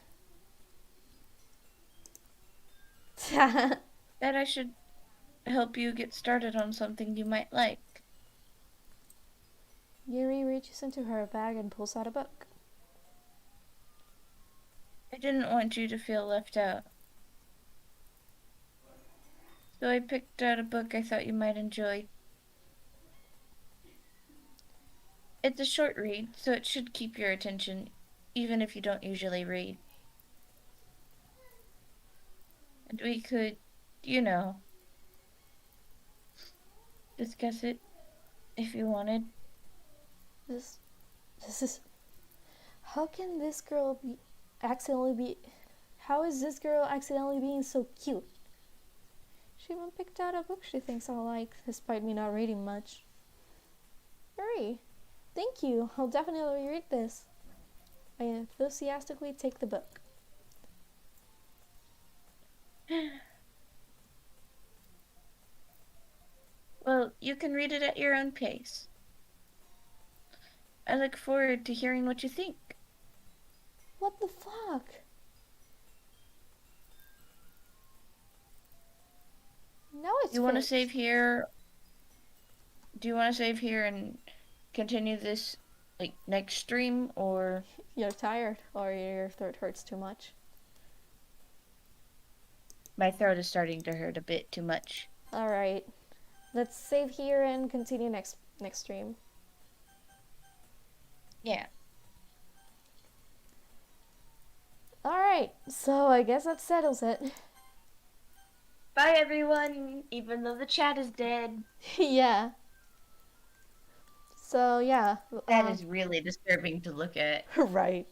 That I should help you get started on something you might like. Yuri reaches into her bag and pulls out a book. I didn't want you to feel left out. So I picked out a book I thought you might enjoy. It's a short read, so it should keep your attention, even if you don't usually read. And we could, you know, discuss it if you wanted. This, this is. How can this girl be accidentally be? How is this girl accidentally being so cute? She even picked out a book she thinks I'll like, despite me not reading much. Yuri, thank you. I'll definitely read this. I enthusiastically take the book. Well, you can read it at your own pace. I look forward to hearing what you think. What the fuck? Now it's You want to fixed. save here? Do you want to save here and continue this like next stream, or You're tired, or your throat hurts too much. my throat is starting to hurt a bit too much? All right, let's save here and continue next stream. Yeah. All right, so I guess that settles it. Bye everyone, even though the chat is dead. Yeah. So yeah. That is really disturbing to look at. Right.